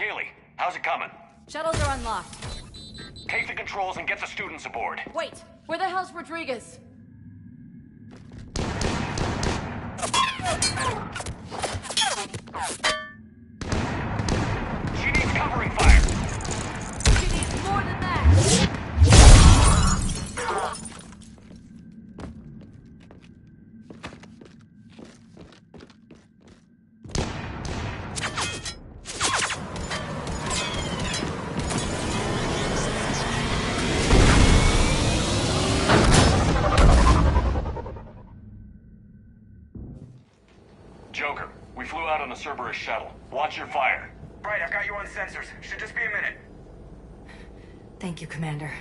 Kaylee, how's it coming? Shuttles are unlocked. Take the controls and get the students aboard. Wait, where the hell's Rodriguez? She needs covering fire. She needs more than that. Joker, we flew out on a Cerberus shuttle. Watch your fire. Right, I've got you on sensors. Should just be a minute. Thank you, Commander.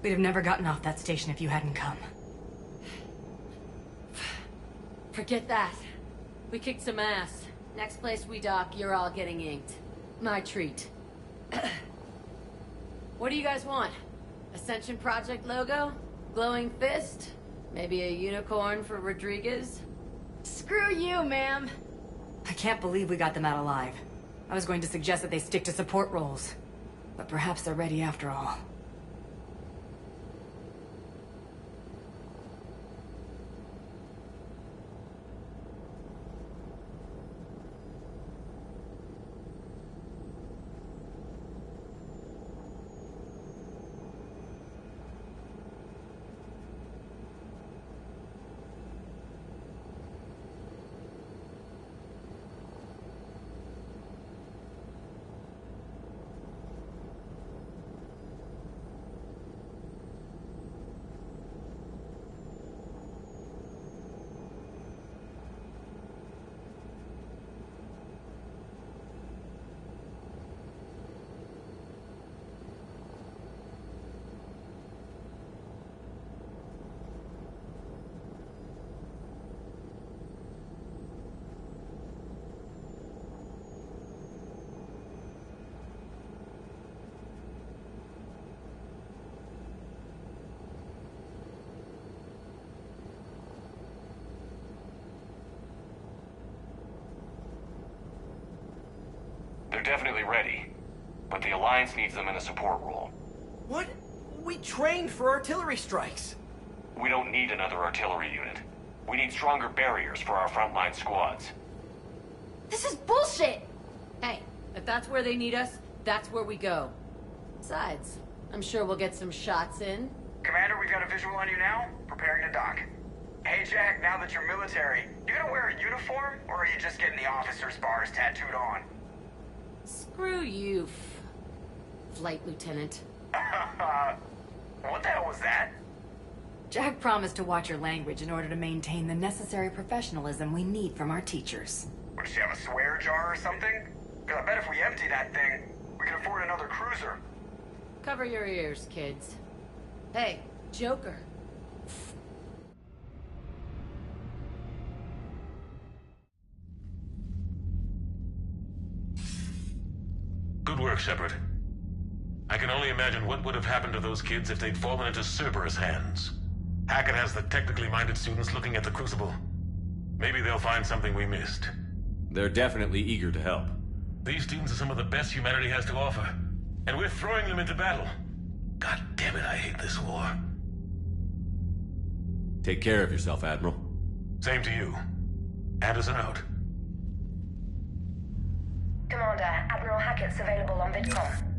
We'd have never gotten off that station if you hadn't come. Forget that. We kicked some ass. Next place we dock, you're all getting inked. My treat. What do you guys want? Ascension Project logo? Glowing fist? Maybe a unicorn for Rodriguez? Screw you, ma'am! I can't believe we got them out alive. I was going to suggest that they stick to support roles. But perhaps they're ready after all. They're definitely ready, but the Alliance needs them in a support role. What? We trained for artillery strikes. We don't need another artillery unit. We need stronger barriers for our frontline squads. This is bullshit! Hey, if that's where they need us, that's where we go. Besides, I'm sure we'll get some shots in. Commander, we've got a visual on you now. Preparing to dock. Hey, Jack, now that you're military, you gonna wear a uniform, or are you just getting the officer's bars tattooed on? Screw you, Flight Lieutenant. What the hell was that? Jack promised to watch your language in order to maintain the necessary professionalism we need from our teachers. What, does she have a swear jar or something? Because I bet if we empty that thing, we can afford another cruiser. Cover your ears, kids. Hey, Joker. Good work, Shepard. I can only imagine what would have happened to those kids if they'd fallen into Cerberus hands. Hackett has the technically minded students looking at the Crucible. Maybe they'll find something we missed. They're definitely eager to help. These students are some of the best humanity has to offer. And we're throwing them into battle. God damn it, I hate this war. Take care of yourself, Admiral. Same to you. Anderson out. Commander, Admiral Hackett's available on VidCom.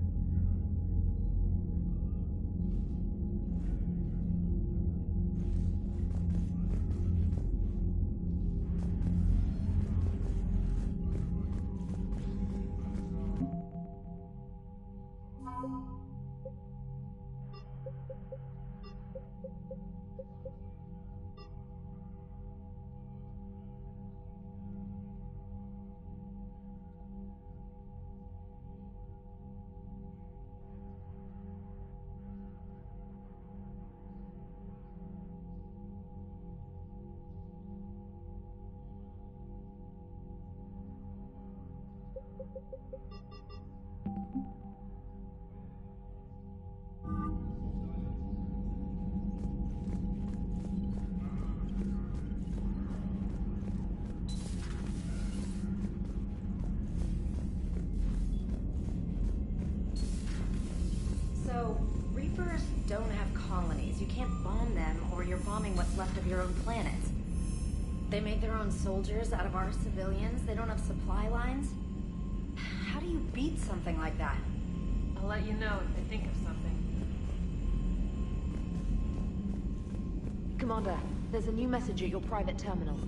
You can't bomb them, or you're bombing what's left of your own planet. They made their own soldiers out of our civilians. They don't have supply lines. How do you beat something like that? I'll let you know if I think of something. Commander, there's a new message at your private terminal.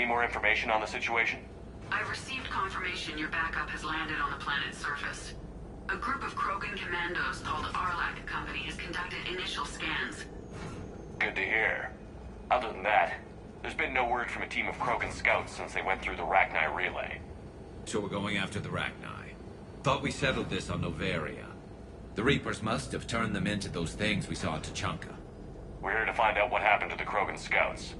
any more information on the situation? I've received confirmation your backup has landed on the planet's surface. A group of Krogan commandos called Arlac Company has conducted initial scans. Good to hear. Other than that, there's been no word from a team of Krogan scouts since they went through the Rachni relay. So we're going after the Rachni. Thought we settled this on Noveria. The Reapers must have turned them into those things we saw on Tuchanka. We're here to find out what happened to the Krogan scouts.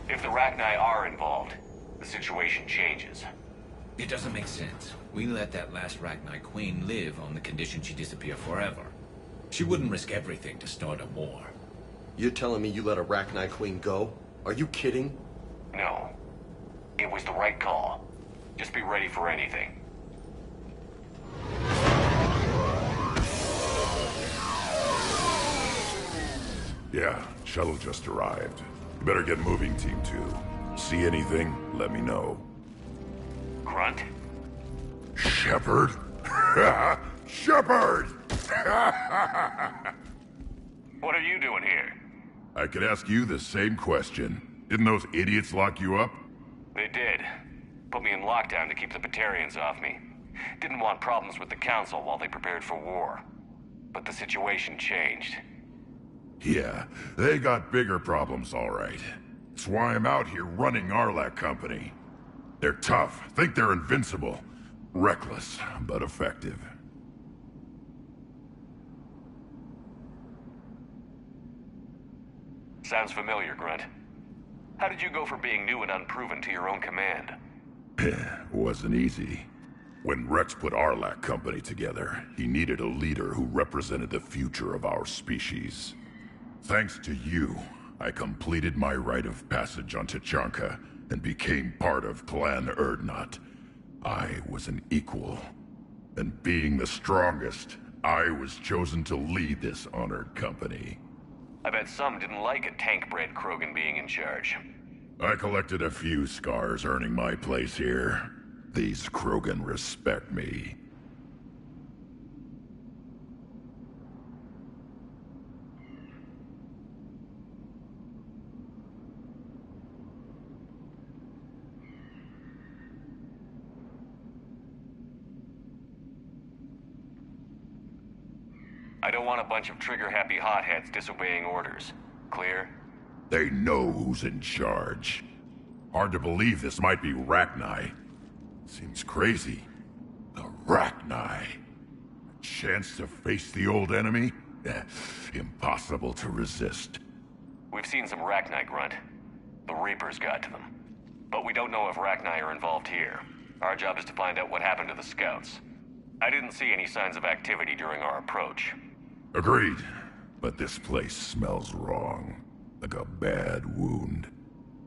If the Rachni are involved, the situation changes. It doesn't make sense. We let that last Rachni Queen live on the condition she disappear forever. She wouldn't risk everything to start a war. You're telling me you let a Rachni Queen go? Are you kidding? No. It was the right call. Just be ready for anything. Yeah, shuttle just arrived. You better get moving, Team 2. See anything, let me know. Grunt? Shepard? Shepard! What are you doing here? I could ask you the same question. Didn't those idiots lock you up? They did. Put me in lockdown to keep the Batarians off me. Didn't want problems with the Council while they prepared for war. But the situation changed. Yeah, they got bigger problems, all right. That's why I'm out here running Arlac Company. They're tough, think they're invincible. Reckless, but effective. Sounds familiar, Grunt. How did you go from being new and unproven to your own command? Wasn't easy. When Rex put Arlac Company together, he needed a leader who represented the future of our species. Thanks to you, I completed my rite of passage on Tuchanka and became part of Clan Urdnot. I was an equal. And being the strongest, I was chosen to lead this honored company. I bet some didn't like a tank-bred Krogan being in charge. I collected a few scars earning my place here. These Krogan respect me. I don't want a bunch of trigger-happy hotheads disobeying orders. Clear? They know who's in charge. Hard to believe this might be Rachni. Seems crazy. The Rachni. A chance to face the old enemy? Impossible to resist. We've seen some Rachni, Grunt. The Reapers got to them. But we don't know if Rachni are involved here. Our job is to find out what happened to the scouts. I didn't see any signs of activity during our approach. Agreed. But this place smells wrong. Like a bad wound.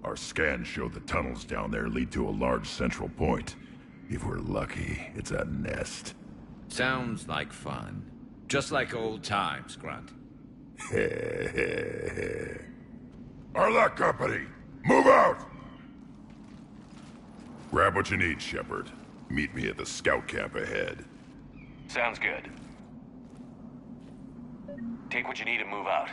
Our scans show the tunnels down there lead to a large central point. If we're lucky, it's a nest. Sounds like fun. Just like old times, Grunt. Arlac Company, move out! Grab what you need, Shepard. Meet me at the scout camp ahead. Sounds good. Take what you need and move out.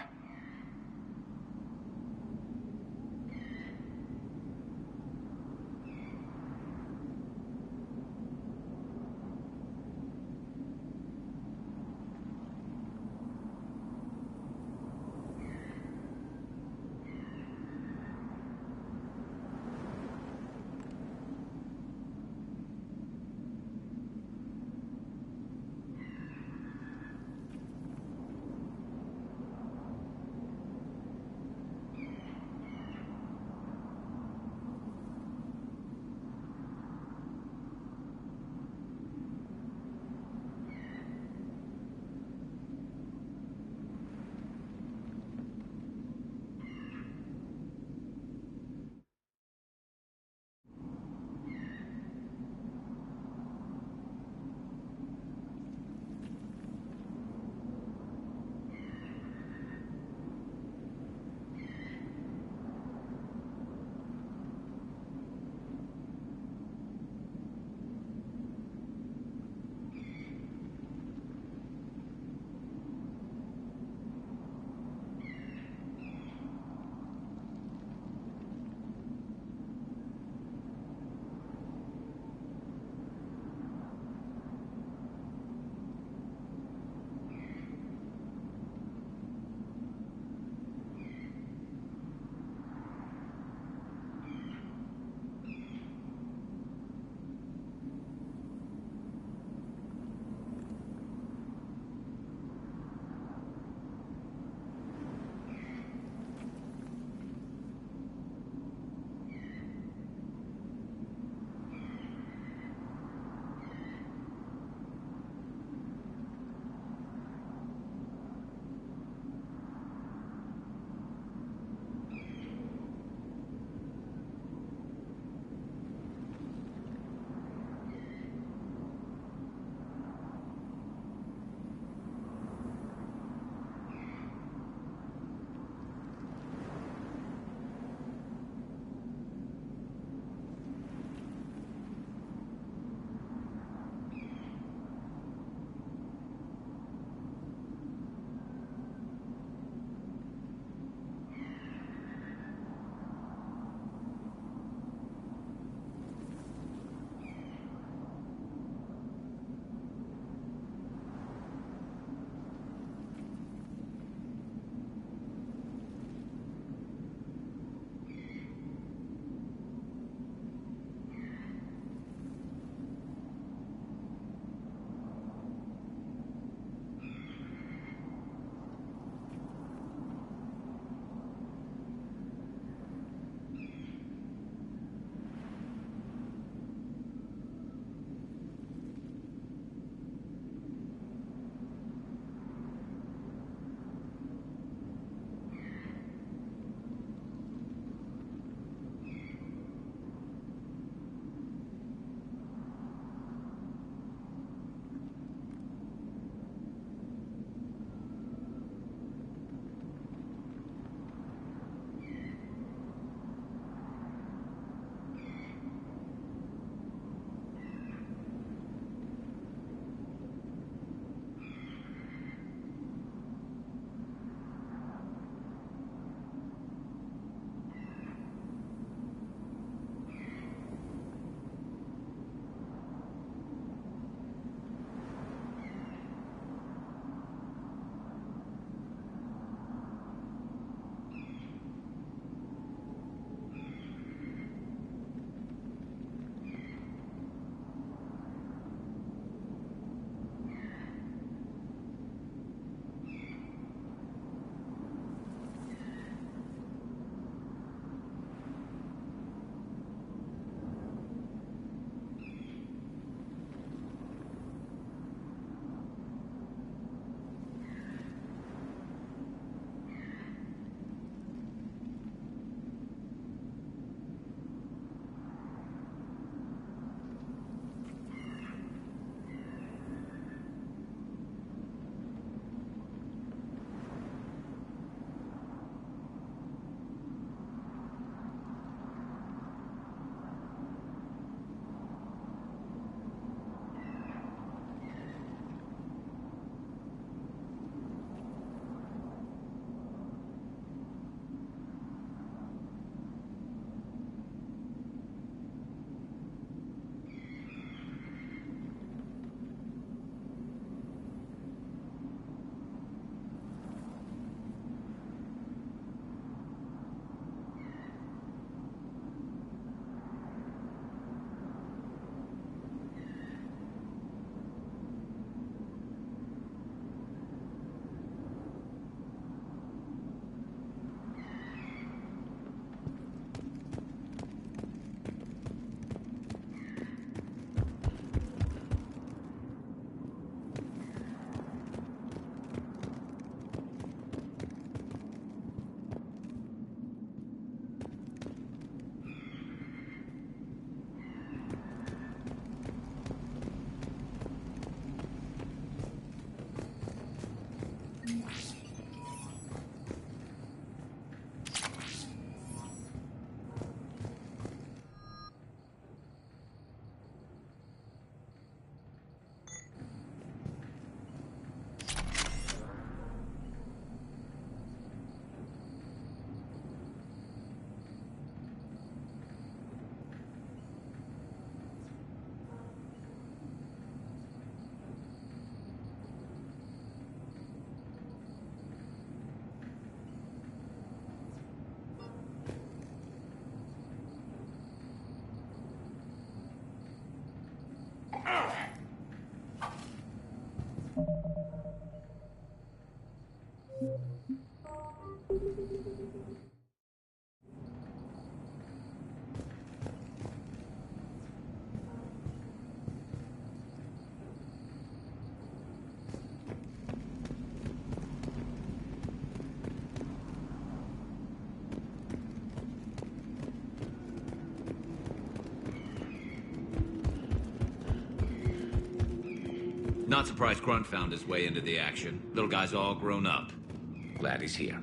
Not surprised Grunt found his way into the action. Little guy's all grown up. Glad he's here.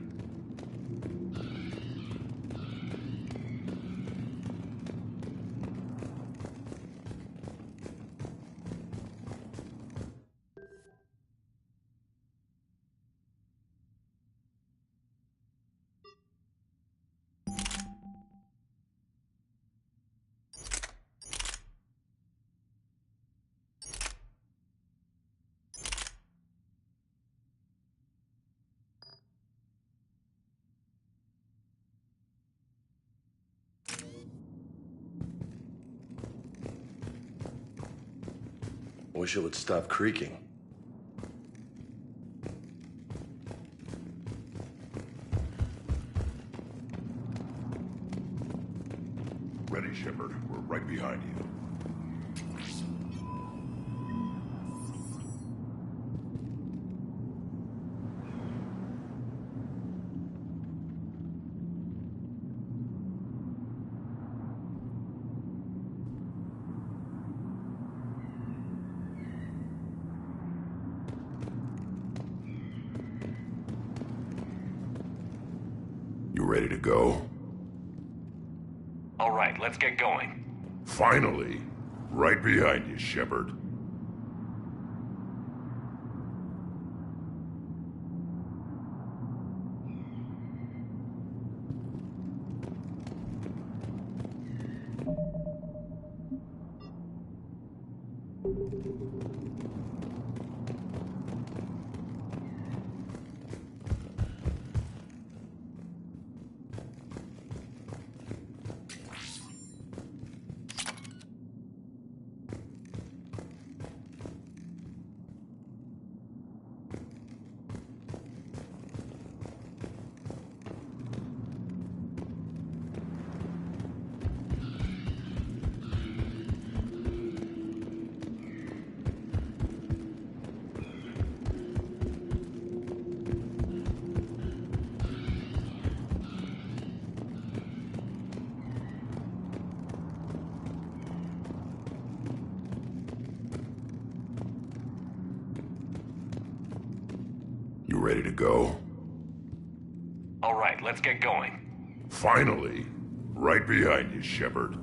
Wish it would stop creaking. Ready, Shepard. We're right behind you. You ready to go? All right, let's get going. Finally! Right behind you, Shepard. You ready to go? All right, let's get going. Finally! Right behind you, Shepard.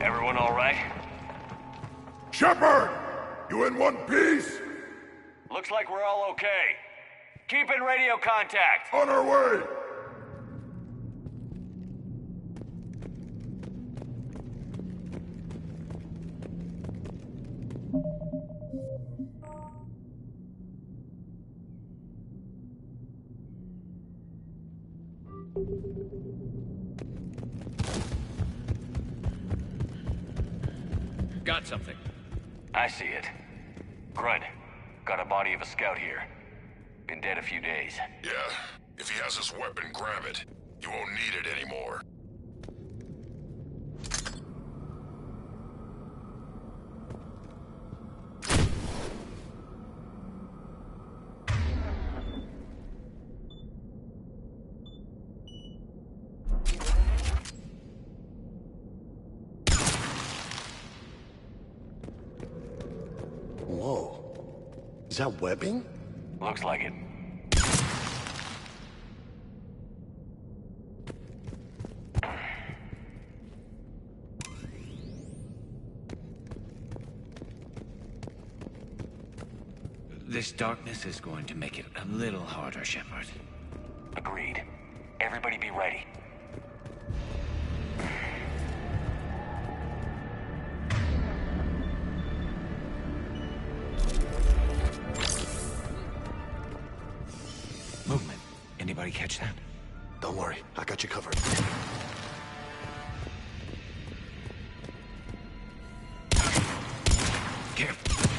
Everyone all right? Shepard! You in one piece? Looks like we're all okay. Keep in radio contact. On our way! Got something. I see it. Grunt, got a body of a scout here. Been dead a few days. Yeah. If he has his weapon, grab it. You won't need it anymore. Whoa. Is that webbing? Looks like it. This darkness is going to make it a little harder, Shepard. Agreed. Everybody be ready. Movement. Anybody catch that? Don't worry, I got you covered. Careful.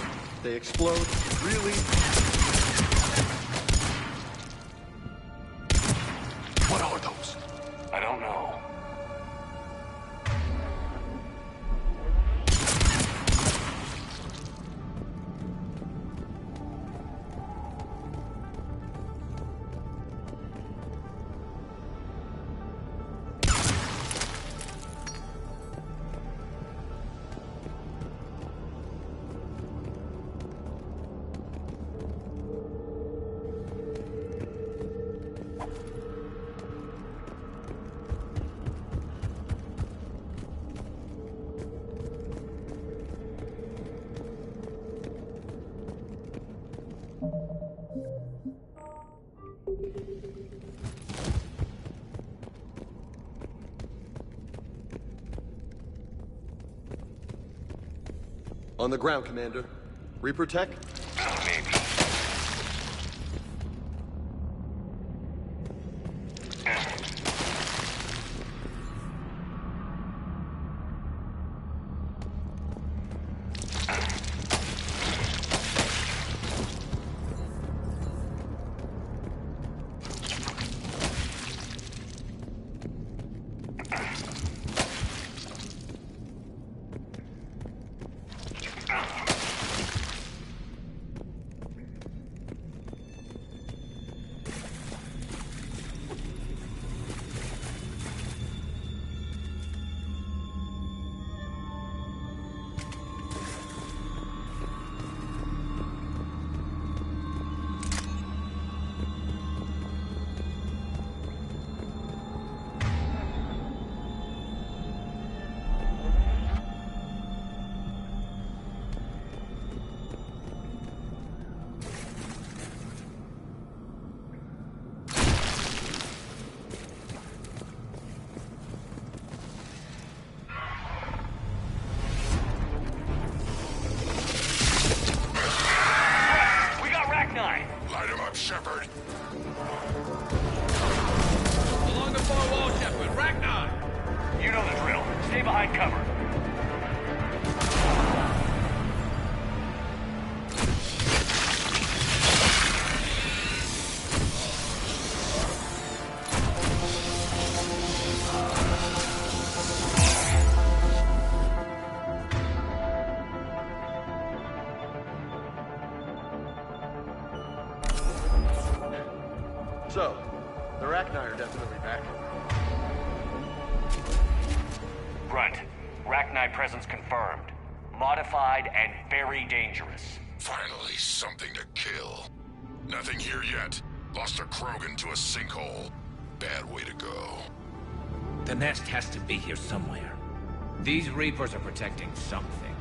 They explode? Really? What are those? I don't know. On the ground, Commander. Reaper tech? Maybe. Shepard. Along the far wall, Shepard. Ragnar! You know the drill. Stay behind cover. So, the Rachni are definitely back. Grunt, Rachni presence confirmed. Modified and very dangerous. Finally, something to kill. Nothing here yet. Lost a Krogan to a sinkhole. Bad way to go. The nest has to be here somewhere. These Reapers are protecting something.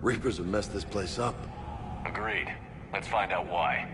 Reapers have messed this place up. Agreed. Let's find out why.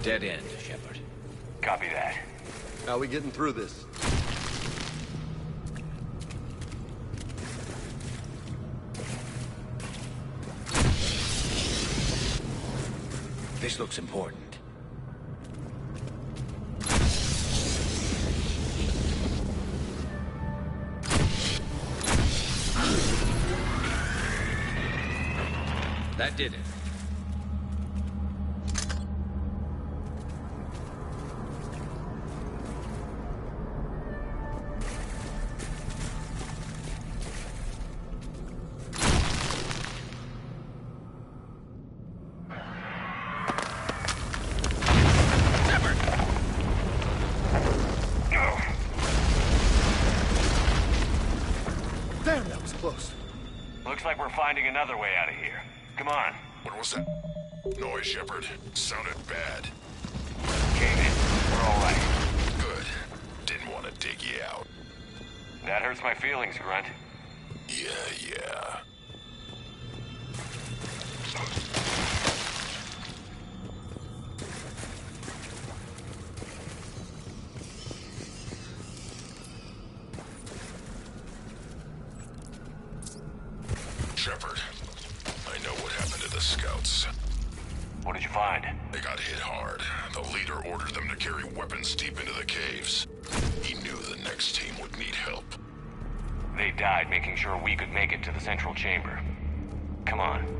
Dead end, Shepard. Copy that. How are we getting through this? This looks important. That did it. like we're finding another way out of here. Come on. What was that noise, Shepard? Sounded bad. Cave in. We're all right. Good. Didn't want to dig you out. That hurts my feelings, Grunt. Yeah. Shepard, I know what happened to the scouts. What did you find? They got hit hard. The leader ordered them to carry weapons deep into the caves. He knew the next team would need help. They died making sure we could make it to the central chamber. Come on.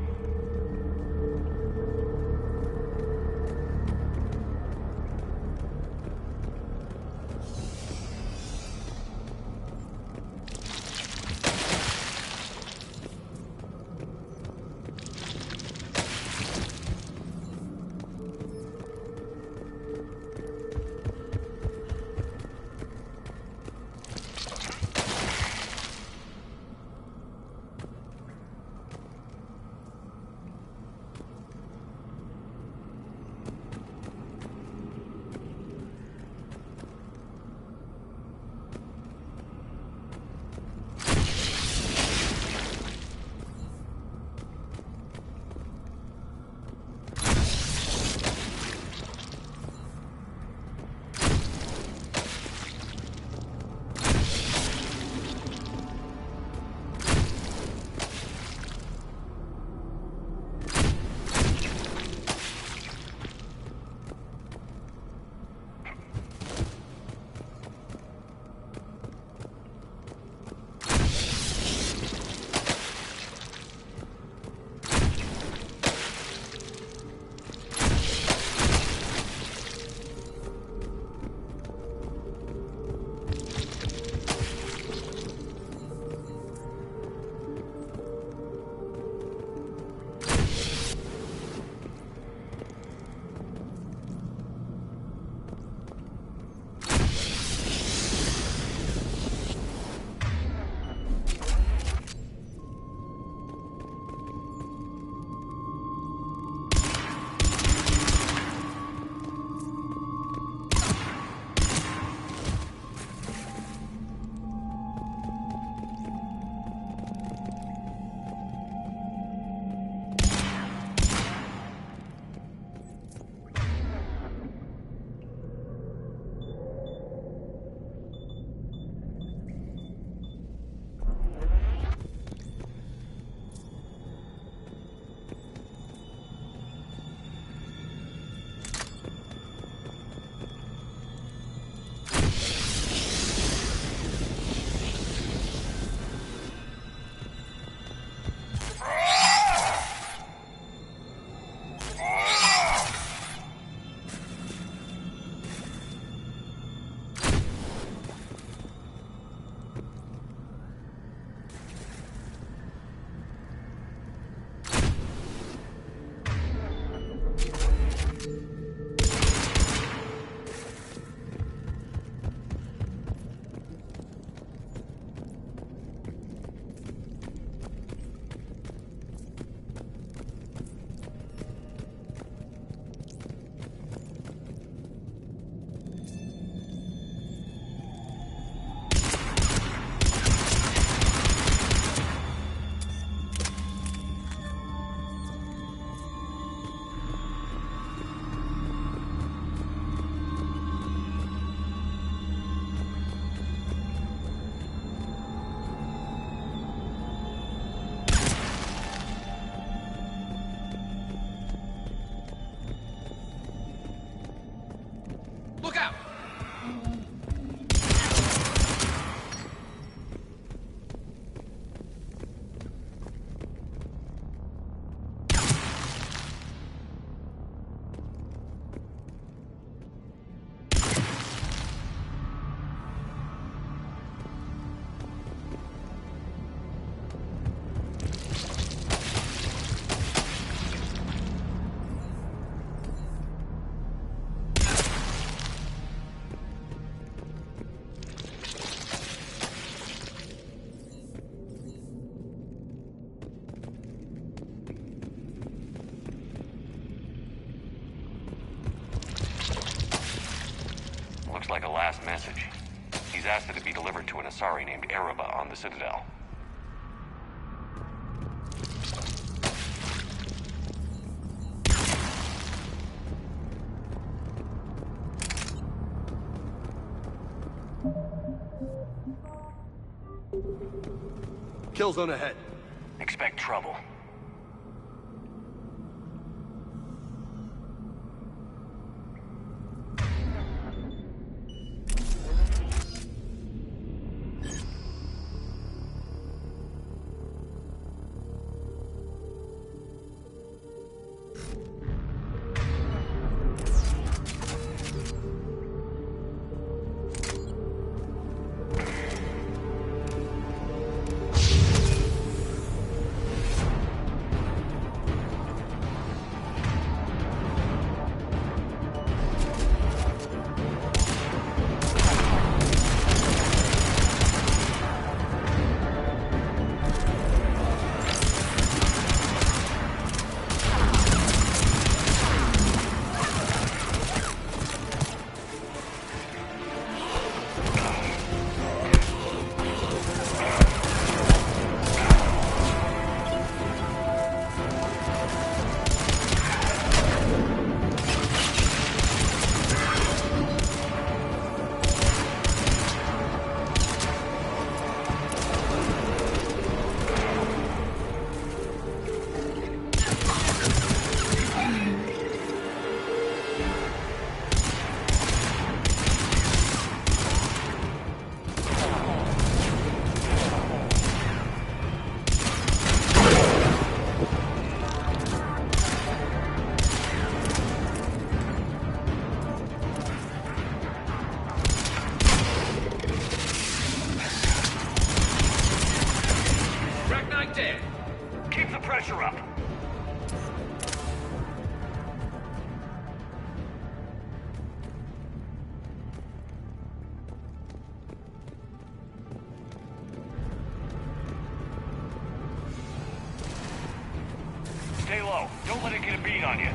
Looks like a last message. He's asked that it be delivered to an Asari named Ereba on the Citadel. Kill zone ahead. Expect trouble. Keep the pressure up. Stay low. Don't let it get a beat on you.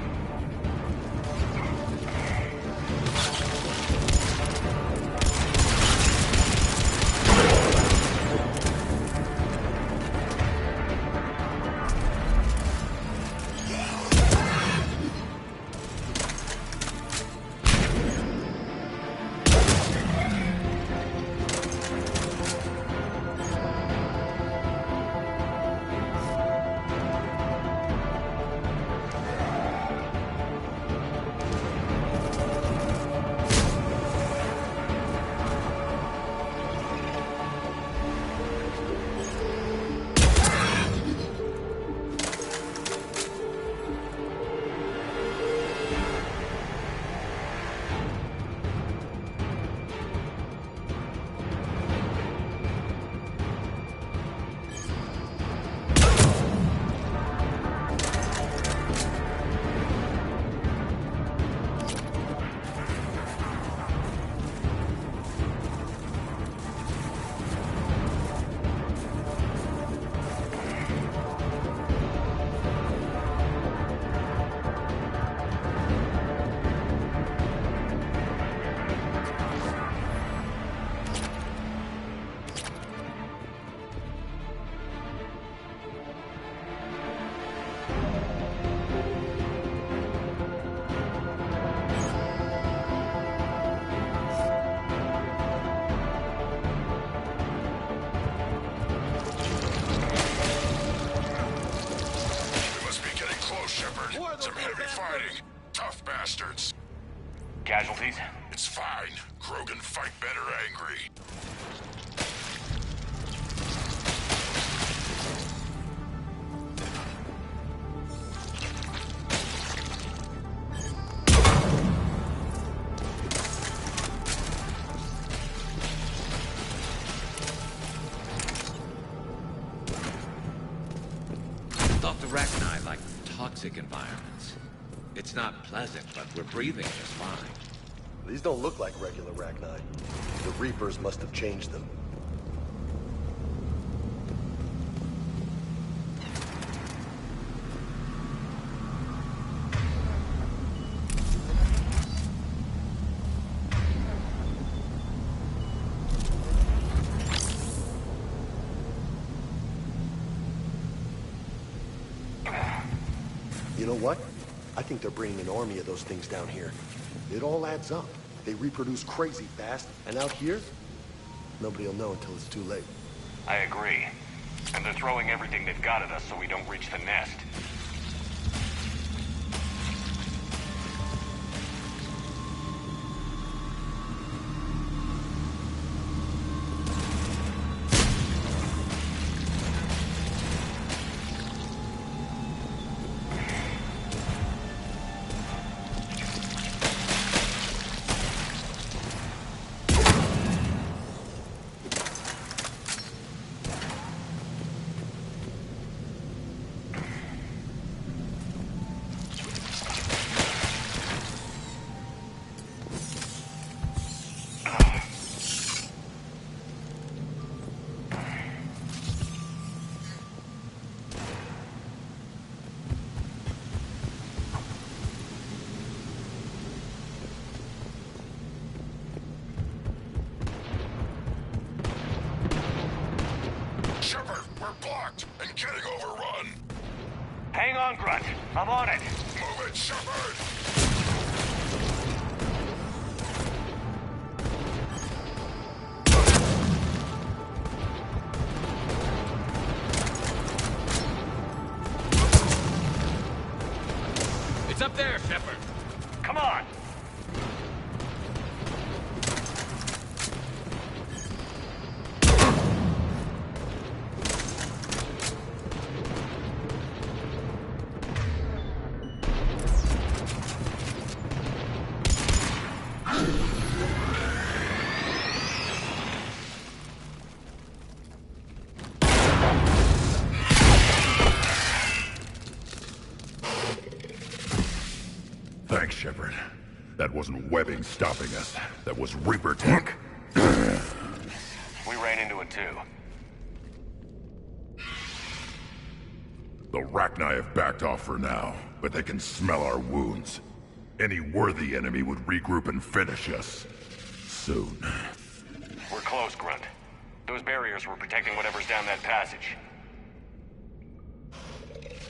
Some heavy fighting. Tough bastards. Casualties? It's fine. Krogan fight better angry. Thought the Rachni like toxic environments. It's not pleasant, but we're breathing just fine. These don't look like regular Rachni. The Reapers must have changed them. You know what? I think they're bringing an army of those things down here. It all adds up. They reproduce crazy fast, and out here, nobody will know until it's too late. I agree. And they're throwing everything they've got at us so we don't reach the nest. Hang on, Grunt. I'm on it. Move it, Shepard! It's up there, Shepard. Come on. Thanks, Shepard. That wasn't webbing stopping us. That was Reaper tech. We ran into it too. The Rachni have backed off for now, but they can smell our wounds. Any worthy enemy would regroup and finish us. Soon. We're close, Grunt. Those barriers were protecting whatever's down that passage.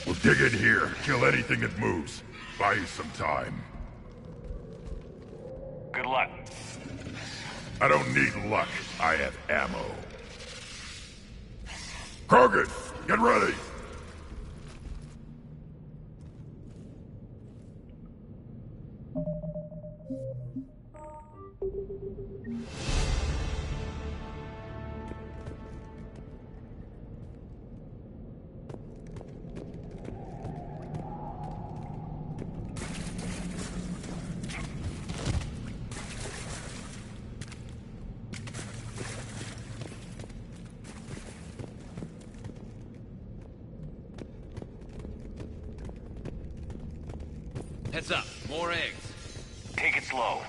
We'll dig in here, kill anything that moves. Buy you some time. Good luck. I don't need luck. I have ammo. Krogan, get ready! Heads up, more eggs. Take it slow.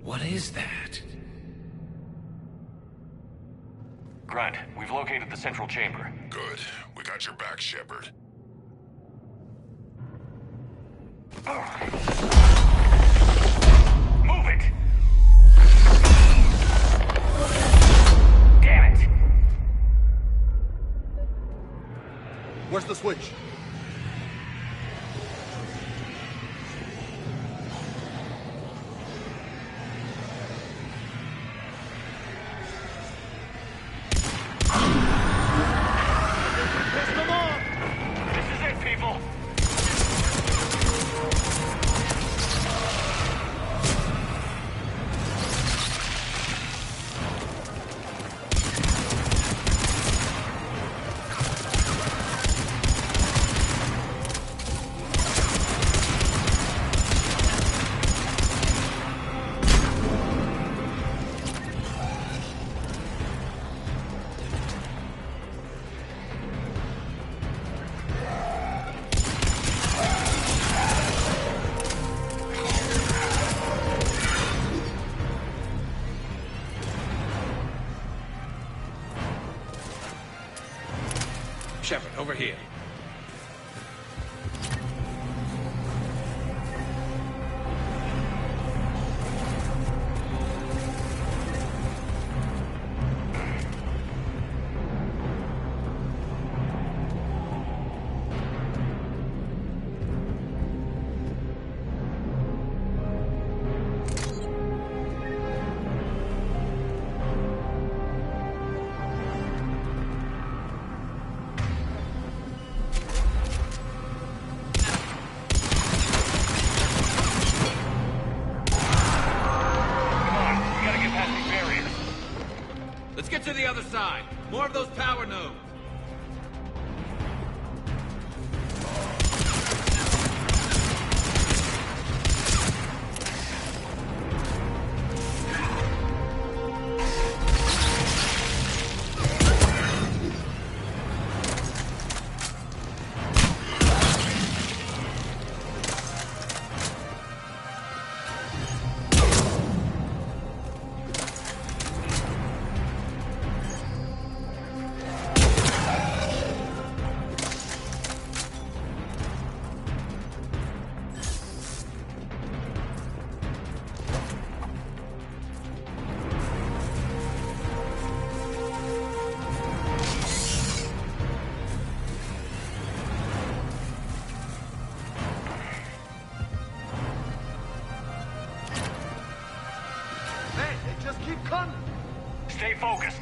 What is that? Grunt, we've located the central chamber. Good. We got your back, Shepard. Move it! Damn it! Where's the switch? Shepard, over here. Let's get to the other side. More of those power nodes. Stay focused.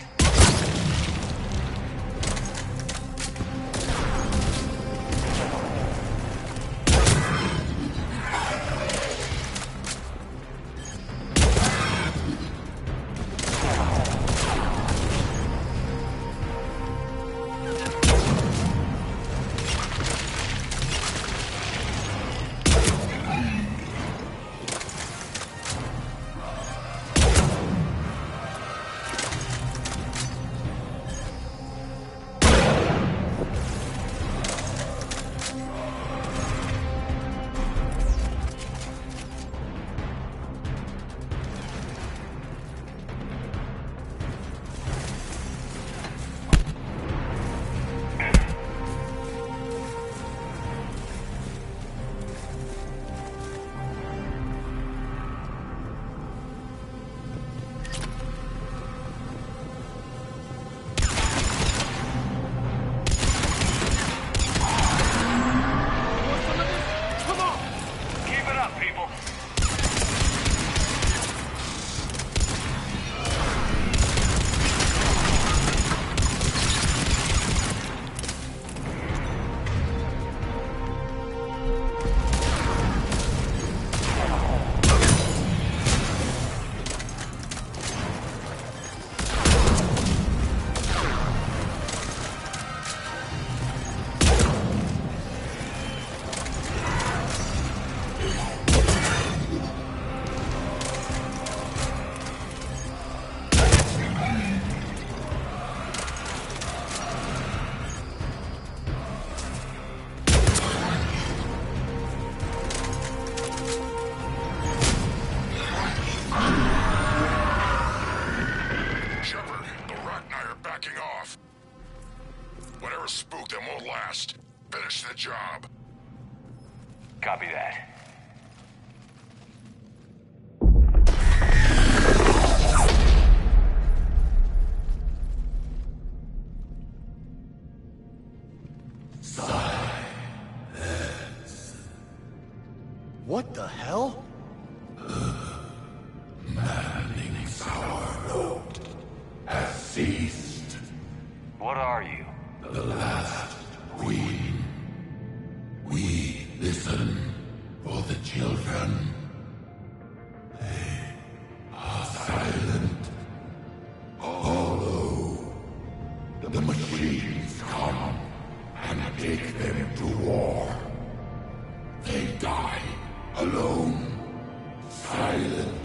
Job. Copy that. What the hell? Maddening's power node has ceased. What are you? The last queen. We listen for the children. They are silent, hollow. The machines come and take them to war. They die alone, silent,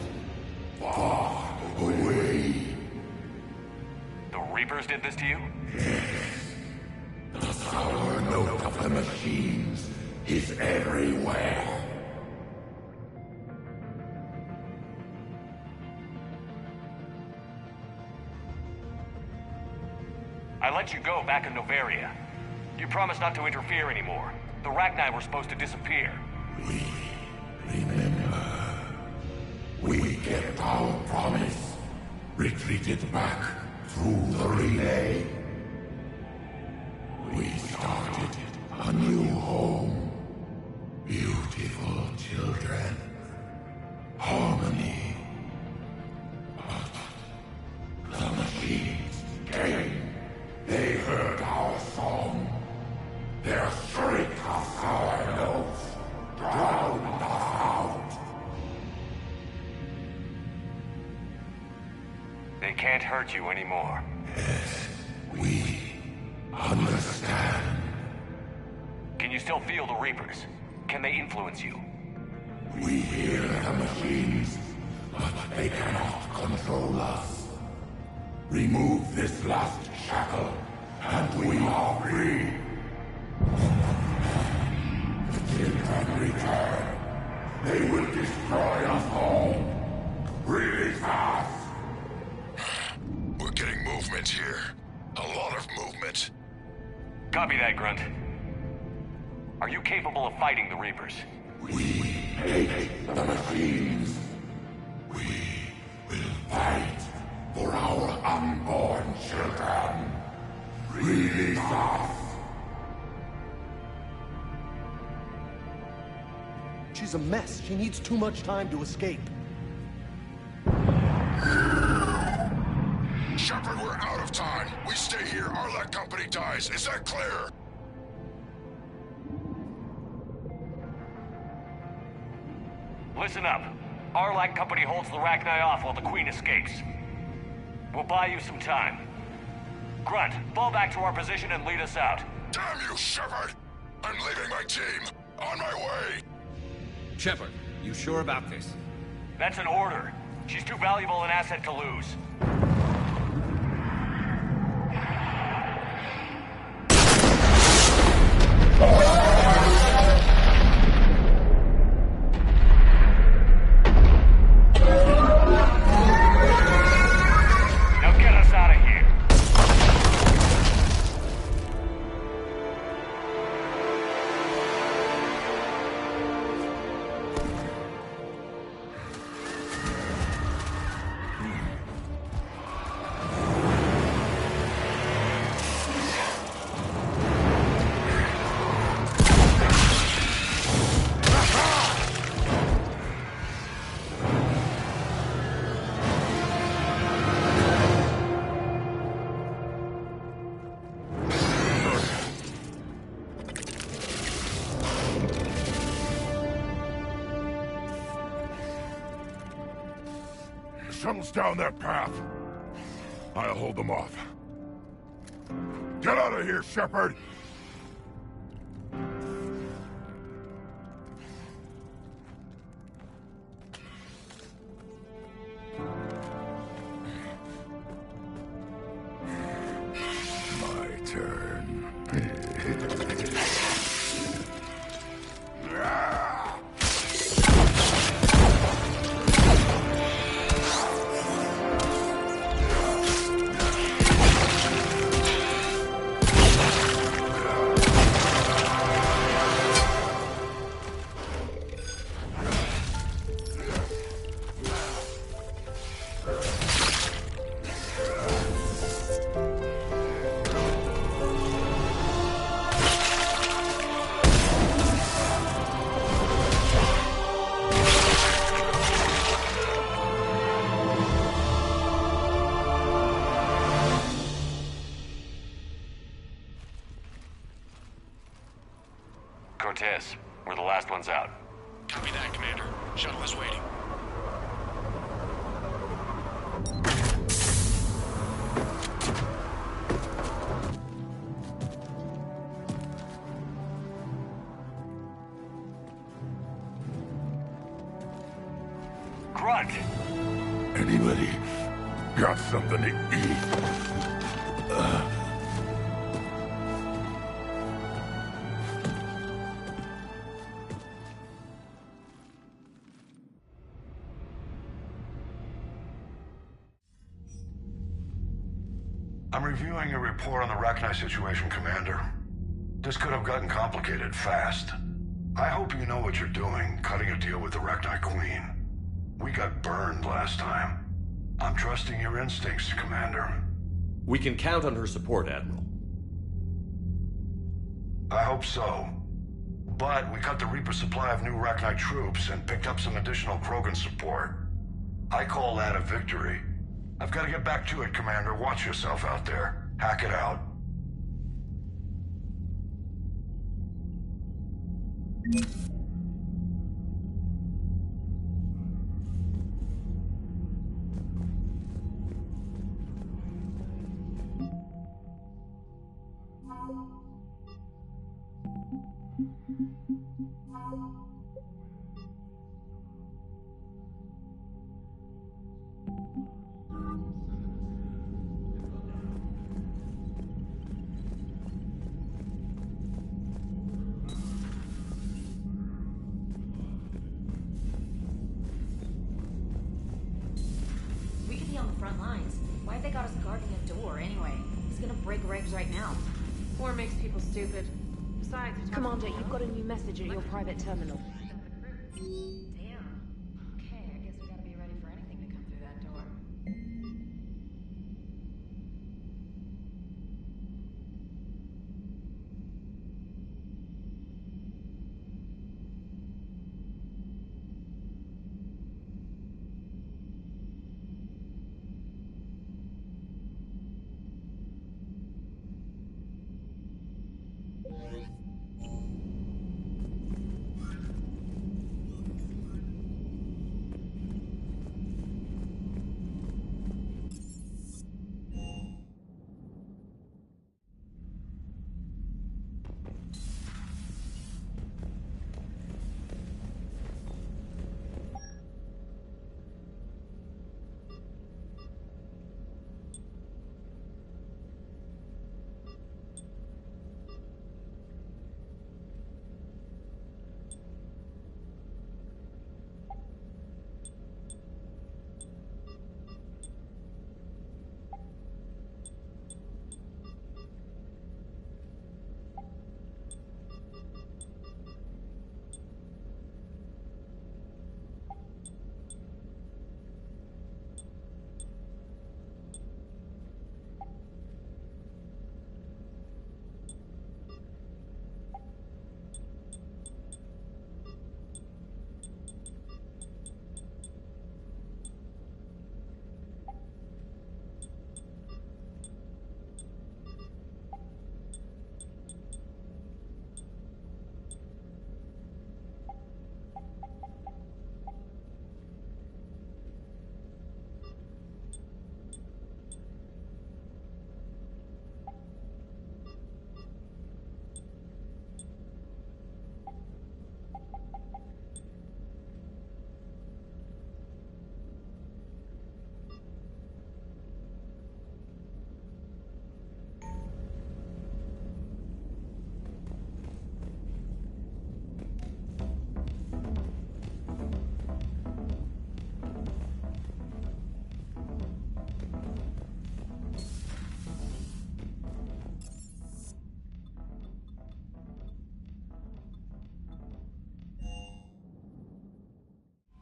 far away. The Reapers did this to you? Yes. The sour note of the machines is everywhere. I let you go back in Noveria. You promised not to interfere anymore. The Rachni were supposed to disappear. Remember, we kept our promise. Retreated back through the relay. We started a new home. Beautiful children. Harmony. But the machines came. They heard our song. Their shriek of sour notes drowned us out. They can't hurt you anymore. Yes, we understand. Can you still feel the Reapers? Can they influence you? We hear the machines, but they cannot control us. Remove this last shackle, and we are free. The children return. They will destroy us all. Really fast. We're getting movement here. A lot of movement. Copy that, Grunt. Are you capable of fighting the Reapers? We hate the machines. We will fight for our unborn children. Release us. She's a mess. She needs too much time to escape. Shepard, we're out of time. We stay here, Arlec Company dies. Is that clear? Listen up. Arlec Company holds the Rachni off while the Queen escapes. We'll buy you some time. Grunt, fall back to our position and lead us out. Damn you, Shepard! I'm leaving my team. On my way. Shepard, you sure about this? That's an order. She's too valuable an asset to lose. Now get us out of here. Shuttle's down that path. I'll hold them off. Get out of here, Shepard! My turn. Cortez, we're the last ones out. Copy that, Commander. Shuttle is waiting. Grunt! Anybody got something to eat? I'm reviewing your report on the Rachni situation, Commander. This could have gotten complicated fast. I hope you know what you're doing, cutting a deal with the Rachni Queen. We got burned last time. I'm trusting your instincts, Commander. We can count on her support, Admiral. I hope so. But we cut the Reaper supply of new Rachni troops and picked up some additional Krogan support. I call that a victory. I've got to get back to it, Commander. Watch yourself out there. Hack it out. On the front lines. Why have they got us guarding a door anyway? He's gonna break regs right now. War makes people stupid. Besides, Commander, you've got a new message at your private terminal. Damn. Okay, I guess we gotta be ready for anything to come through that door.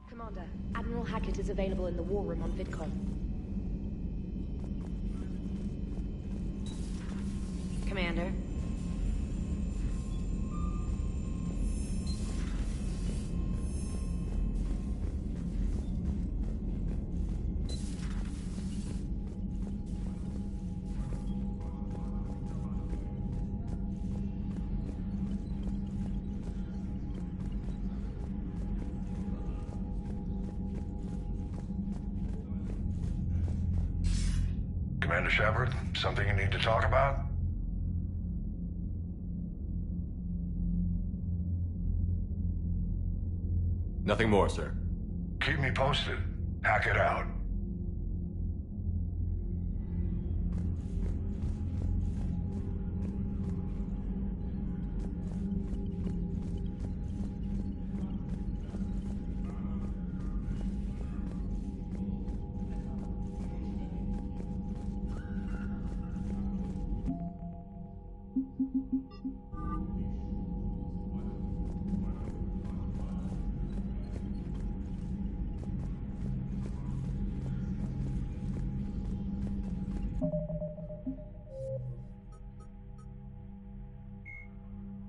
Commander, Admiral Hackett is available in the war room on VidCom. Commander? Commander Shepard, something you need to talk about? Nothing more, sir. Keep me posted. Hack it out.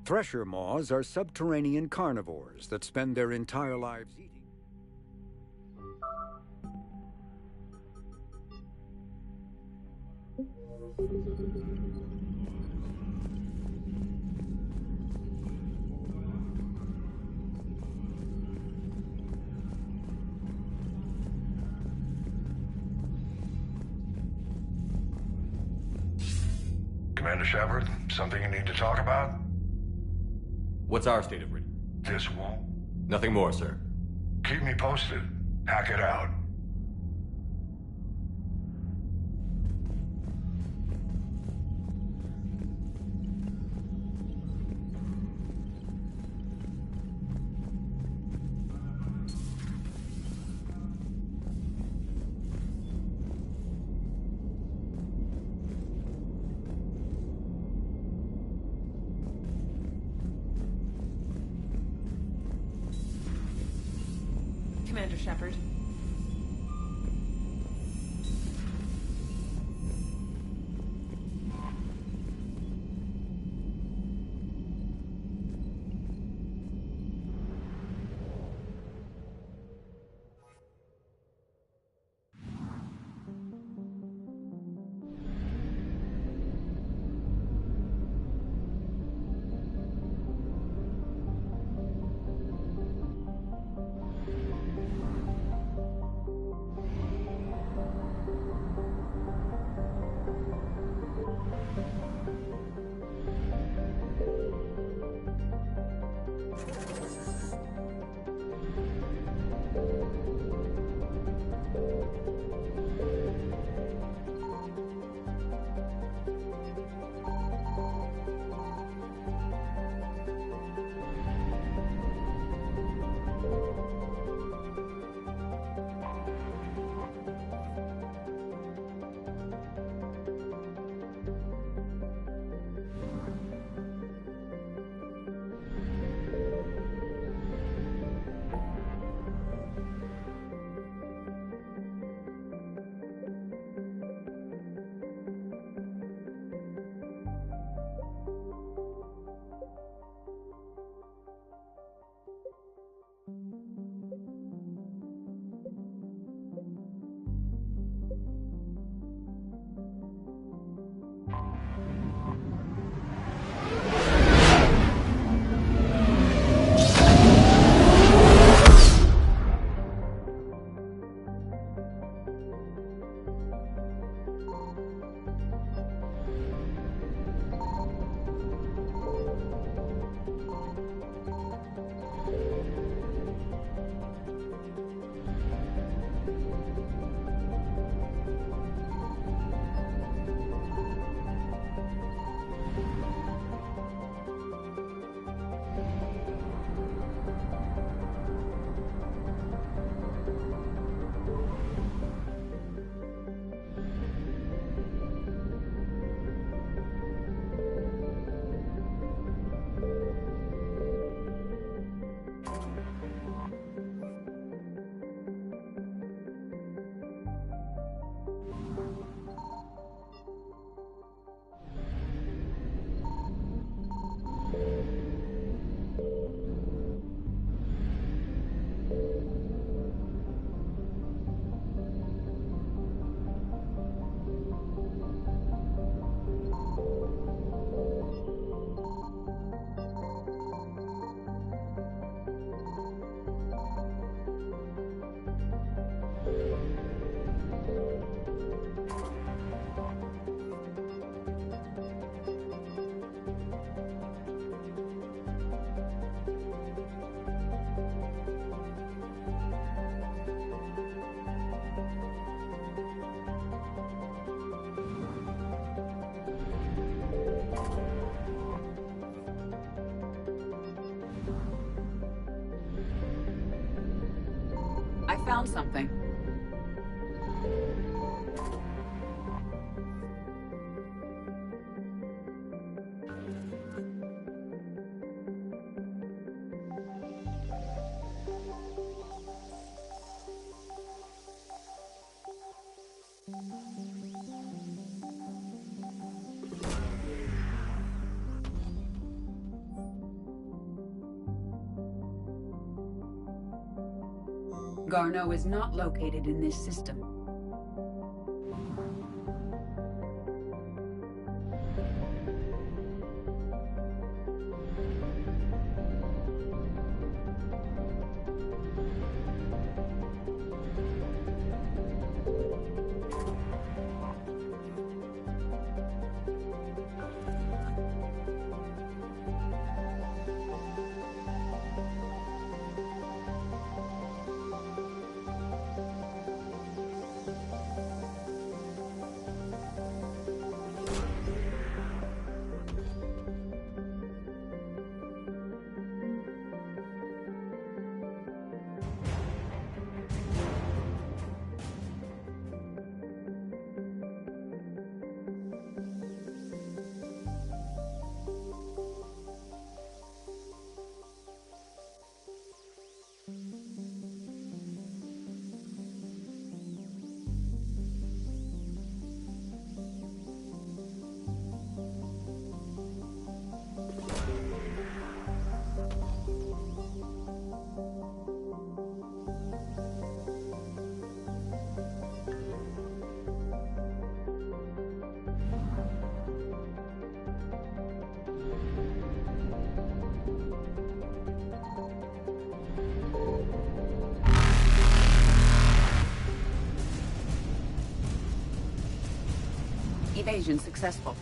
Thresher maws are subterranean carnivores that spend their entire lives eating. Commander Shepard, something you need to talk about? What's our state of reading? This won't. Nothing more, sir. Keep me posted. Hack it out. Commander Shepard. I found something. Garneau is not located in this system. Evasion successful.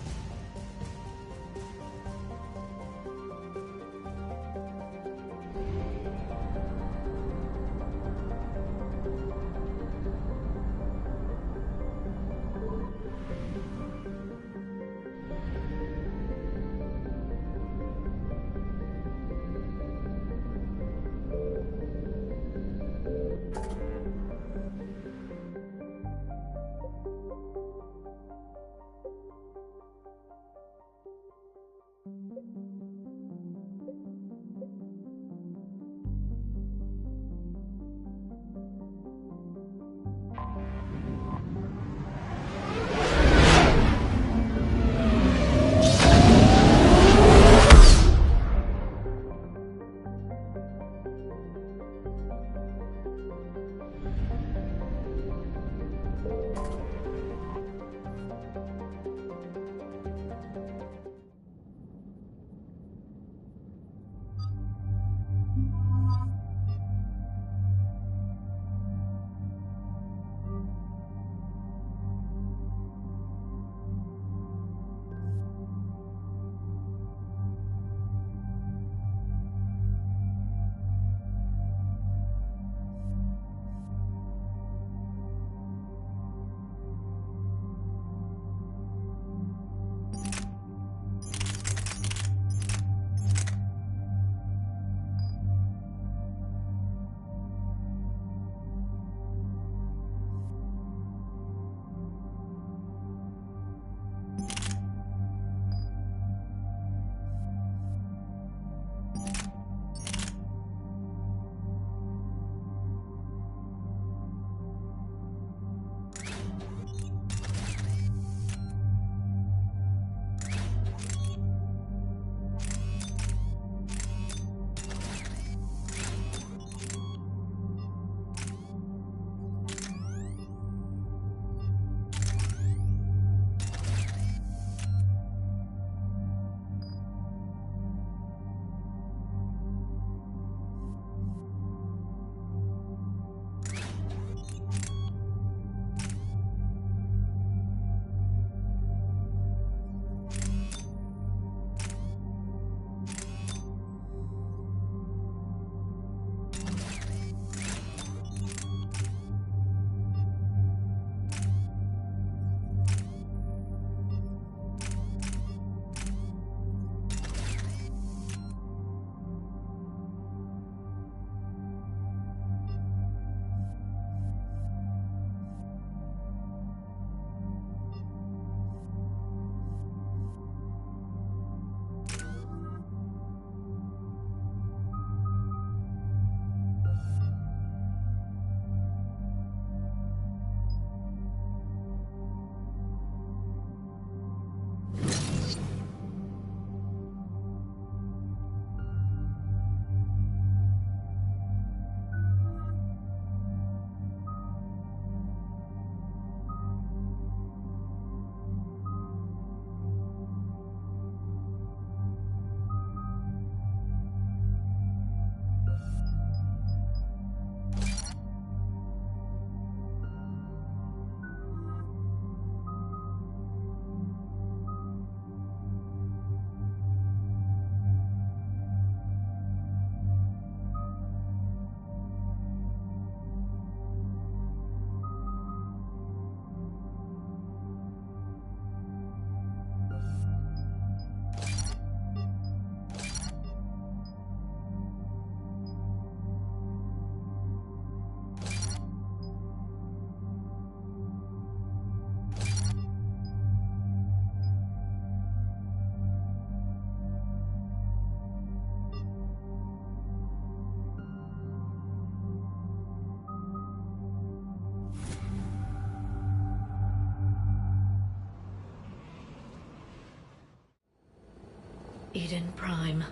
Eden Prime.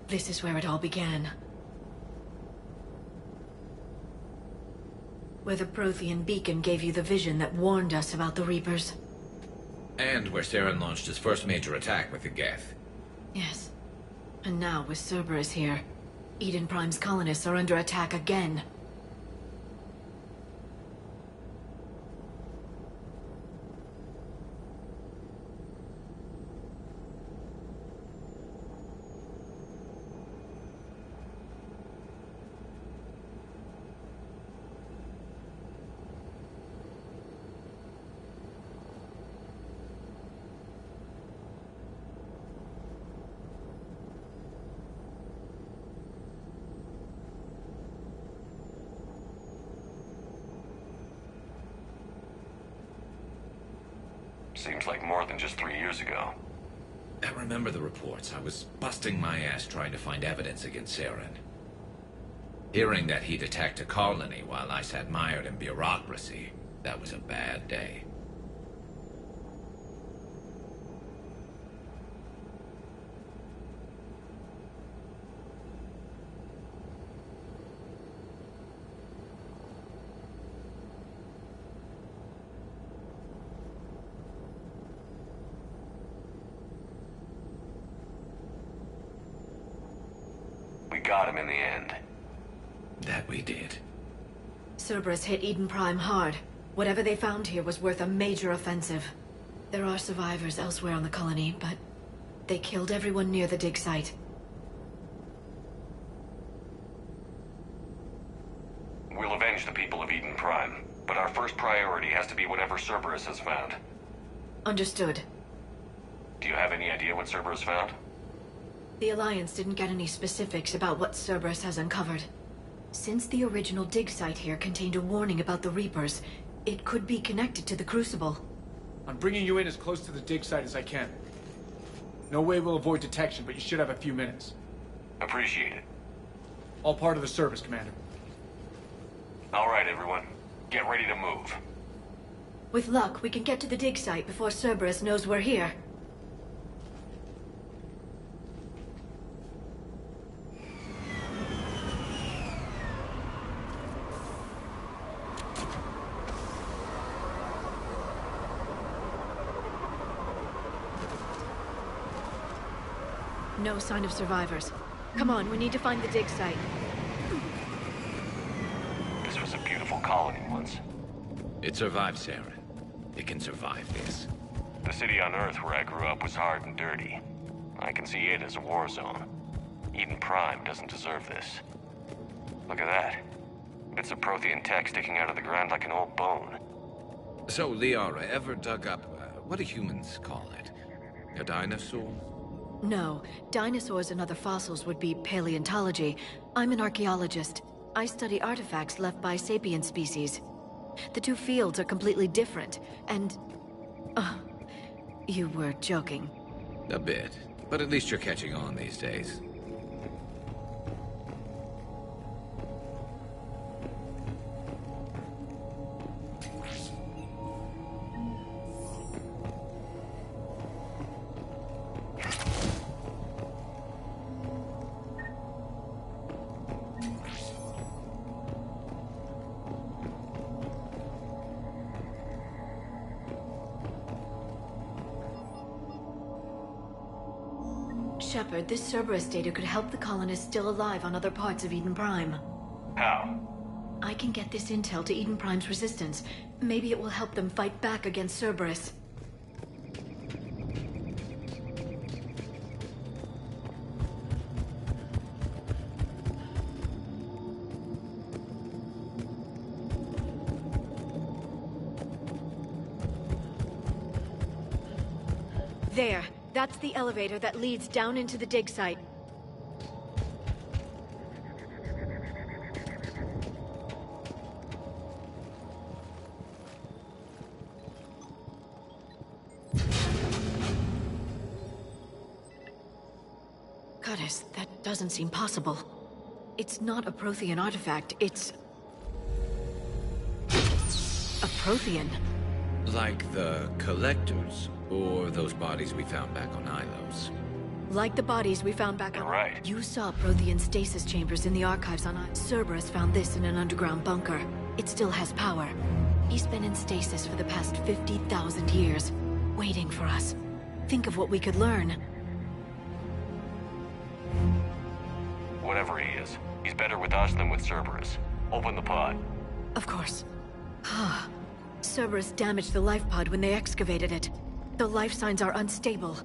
This is where it all began. Where the Prothean beacon gave you the vision that warned us about the Reapers. And where Saren launched his first major attack with the Geth. Yes. And now, with Cerberus here, Eden Prime's colonists are under attack again. Seems like more than just 3 years ago. I remember the reports. I was busting my ass trying to find evidence against Saren. Hearing that he'd attacked a colony while I sat mired in bureaucracy, that was a bad day. Got him in the end. That we did. Cerberus hit Eden Prime hard. Whatever they found here was worth a major offensive. There are survivors elsewhere on the colony, but they killed everyone near the dig site. We'll avenge the people of Eden Prime, but our first priority has to be whatever Cerberus has found. Understood. Do you have any idea what Cerberus found? The Alliance didn't get any specifics about what Cerberus has uncovered. Since the original dig site here contained a warning about the Reapers, it could be connected to the Crucible. I'm bringing you in as close to the dig site as I can. No way we'll avoid detection, but you should have a few minutes. Appreciate it. All part of the service, Commander. All right, everyone. Get ready to move. With luck, we can get to the dig site before Cerberus knows we're here. No sign of survivors. Come on, we need to find the dig site. This was a beautiful colony once. It survived, Saren. It can survive this. The city on Earth where I grew up was hard and dirty. I can see it as a war zone. Eden Prime doesn't deserve this. Look at that. Bits of Prothean tech sticking out of the ground like an old bone. So, Liara, ever dug up, what do humans call it? A dinosaur? No. Dinosaurs and other fossils would be paleontology. I'm an archaeologist. I study artifacts left by sapient species. The two fields are completely different, and... you were joking. A bit. But at least you're catching on these days. Shepard, this Cerberus data could help the colonists still alive on other parts of Eden Prime. How? I can get this intel to Eden Prime's resistance. Maybe it will help them fight back against Cerberus. There. That's the elevator that leads down into the dig site. Goddess, that doesn't seem possible. It's not a Prothean artifact, it's... a Prothean. Like the Collectors, or those bodies we found back on Ilos. Like the bodies we found back on... Right. You saw Prothean stasis chambers in the archives on... Cerberus found this in an underground bunker. It still has power. He's been in stasis for the past 50,000 years, waiting for us. Think of what we could learn. Whatever he is, he's better with us than with Cerberus. Open the pod. Of course. Cerberus damaged the life pod when they excavated it. The life signs are unstable.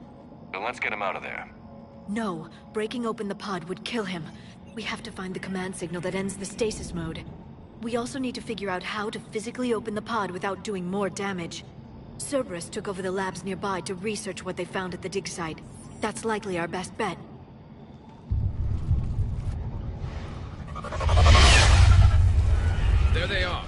Then let's get him out of there. No, breaking open the pod would kill him. We have to find the command signal that ends the stasis mode. We also need to figure out how to physically open the pod without doing more damage. Cerberus took over the labs nearby to research what they found at the dig site. That's likely our best bet. There they are.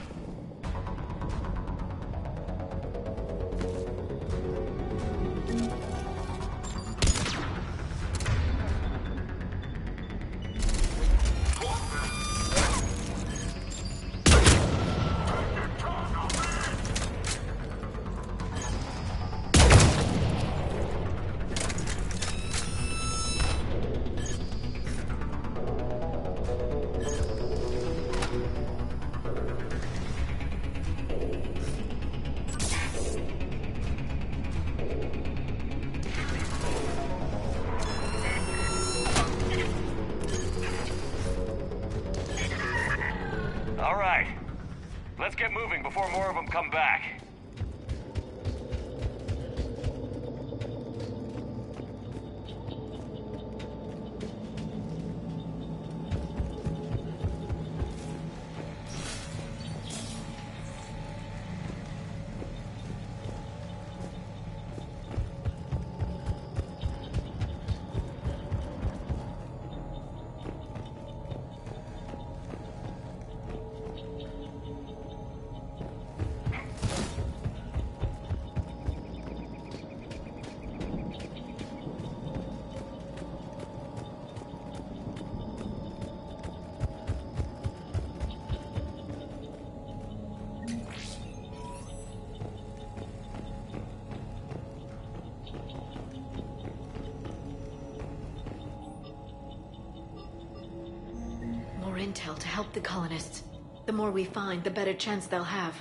All right. Let's get moving before more of them come back. Intel to help the colonists. The more we find, the better chance they'll have.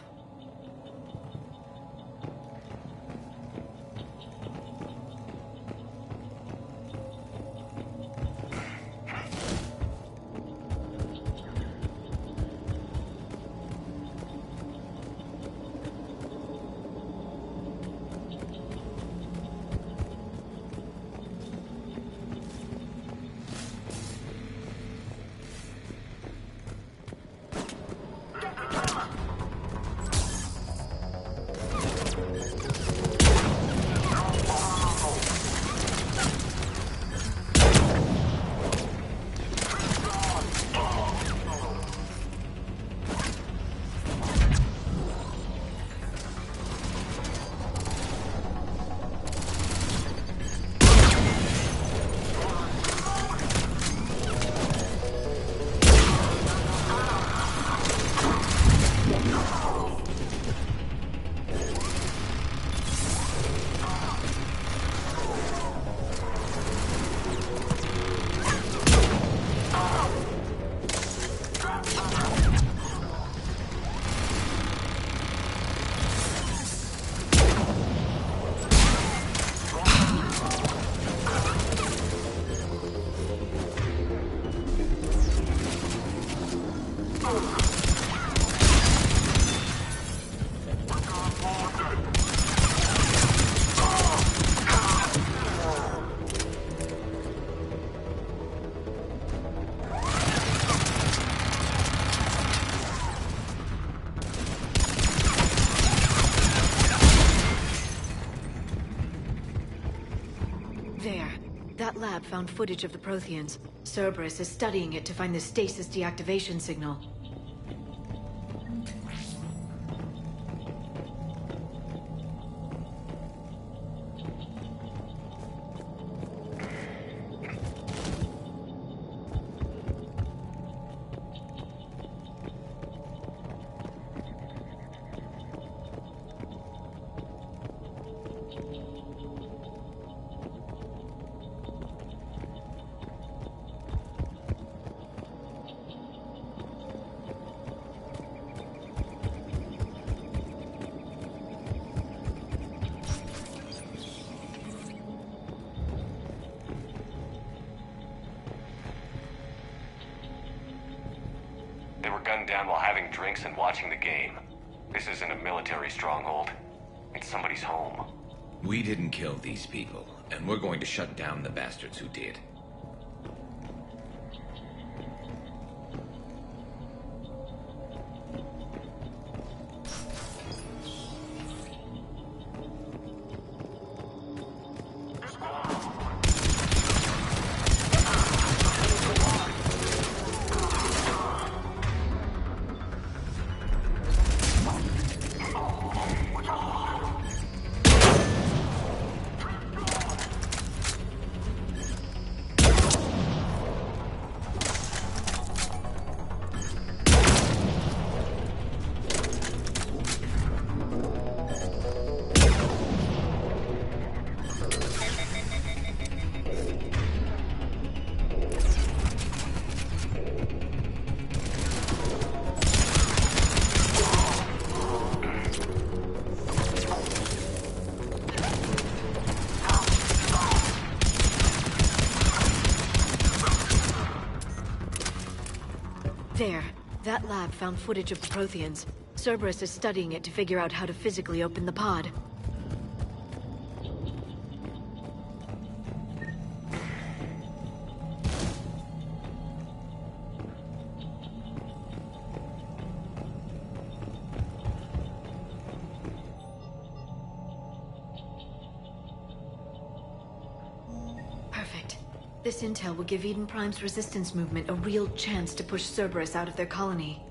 That lab found footage of the Protheans. Cerberus is studying it to find the stasis deactivation signal. gunned down while having drinks and watching the game. This isn't a military stronghold. It's somebody's home. We didn't kill these people, and we're going to shut down the bastards who did. There. That lab found footage of the Protheans. Cerberus is studying it to figure out how to physically open the pod. Perfect. This intel will give Eden Prime's resistance movement a real chance to push Cerberus out of their colony.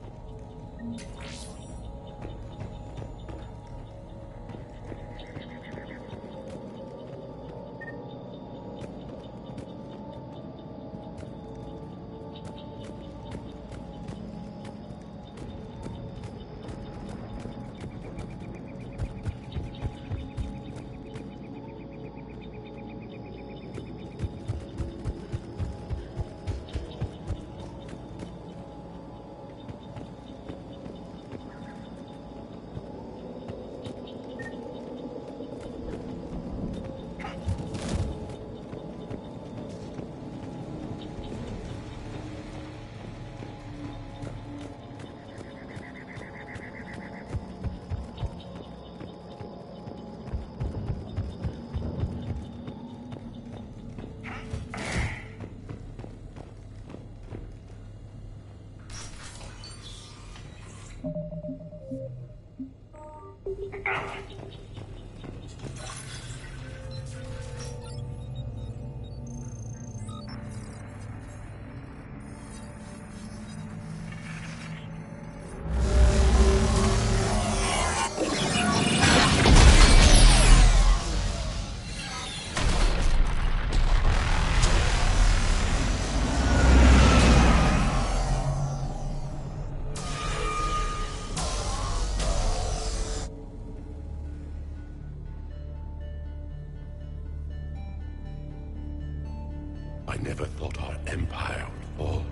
I never thought our empire would fall.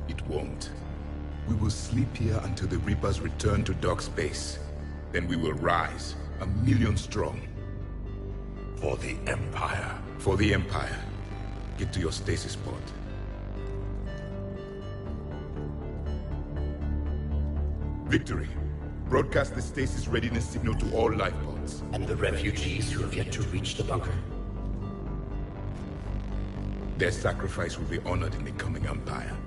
It won't. We will sleep here until the Reapers return to Doc's base. Then we will rise, 1,000,000 strong. For the Empire. For the Empire. Get to your stasis pod. Victory. Broadcast the stasis readiness signal to all life pods. And the refugees who have yet to reach the bunker? Their sacrifice will be honored in the coming Empire.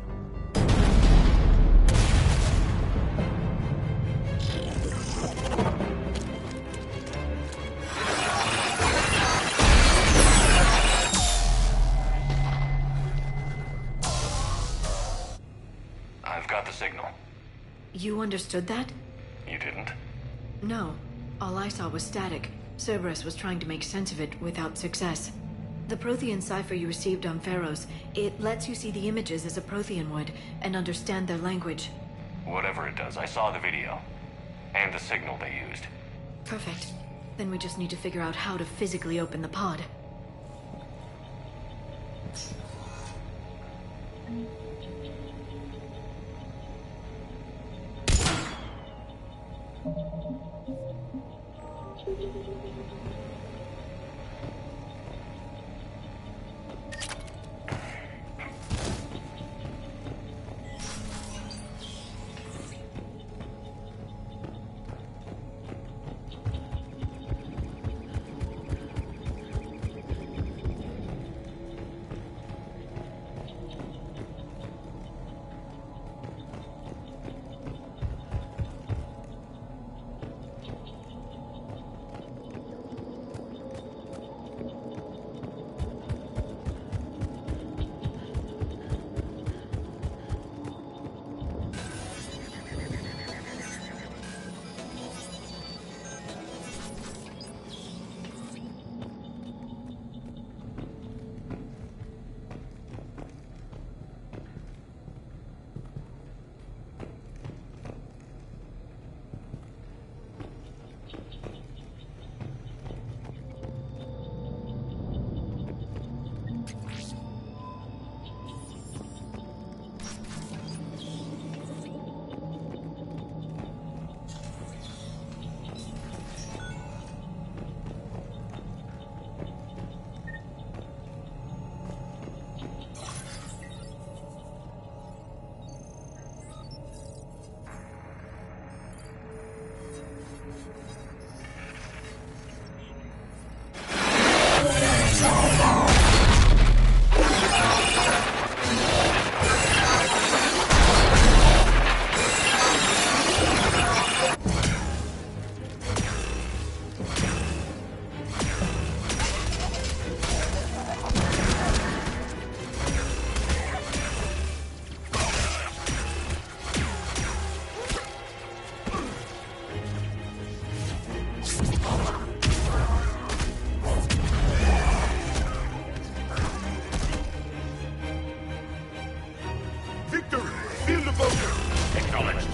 I've got the signal. You understood that? You didn't? No. All I saw was static. Cerberus was trying to make sense of it without success. The Prothean cipher you received on Pharaohs, it lets you see the images as a Prothean would, and understand their language. Whatever it does, I saw the video. And the signal they used. Perfect. Then we just need to figure out how to physically open the pod. in the bunker! Acknowledged.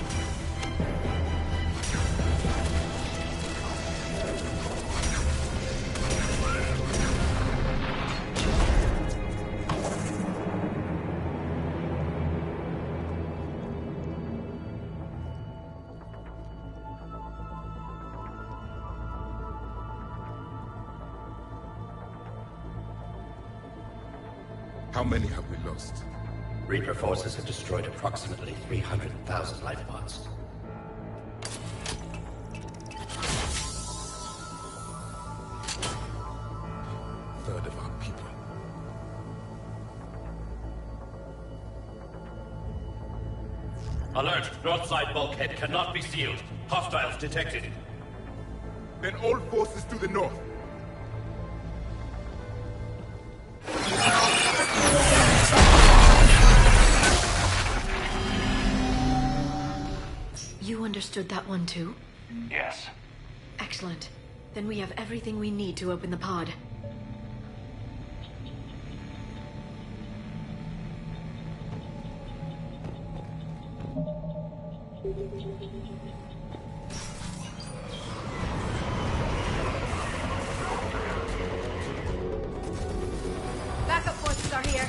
How many have we lost? Reaper forces have destroyed approximately 300,000 life pods. Third of our people. Alert! North side bulkhead cannot be sealed. Hostiles detected. Then all forces to the north. You understood that one too? Yes. Excellent. Then we have everything we need to open the pod. Backup forces are here.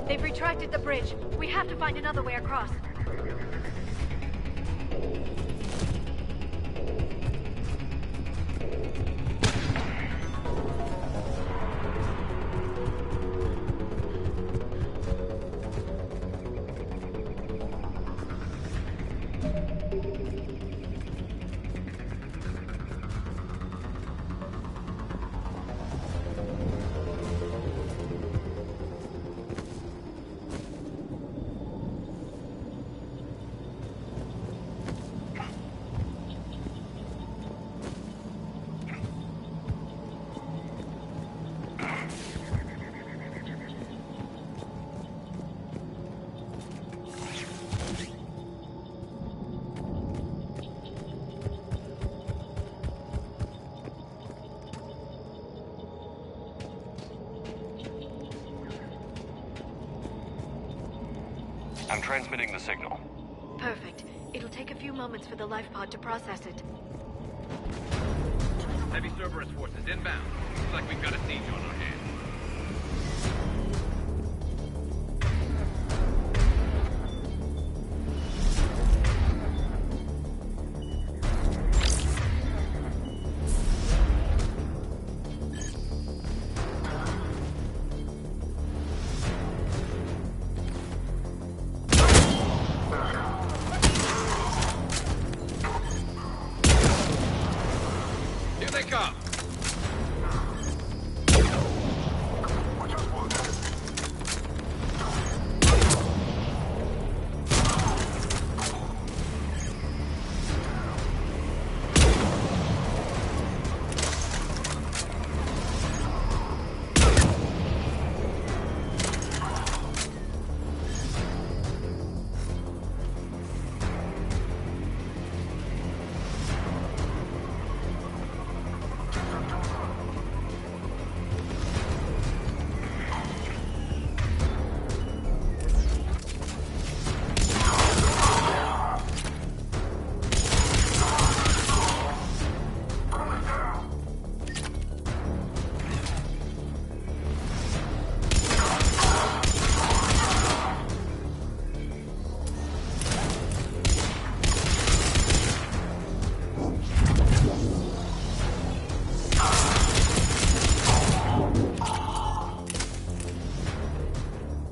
They've retracted the bridge. We have to find another way across. I'm transmitting the signal. Perfect. It'll take a few moments for the life pod to process it. Heavy Cerberus forces inbound. Looks like we've got a siege on our hands. Here they come!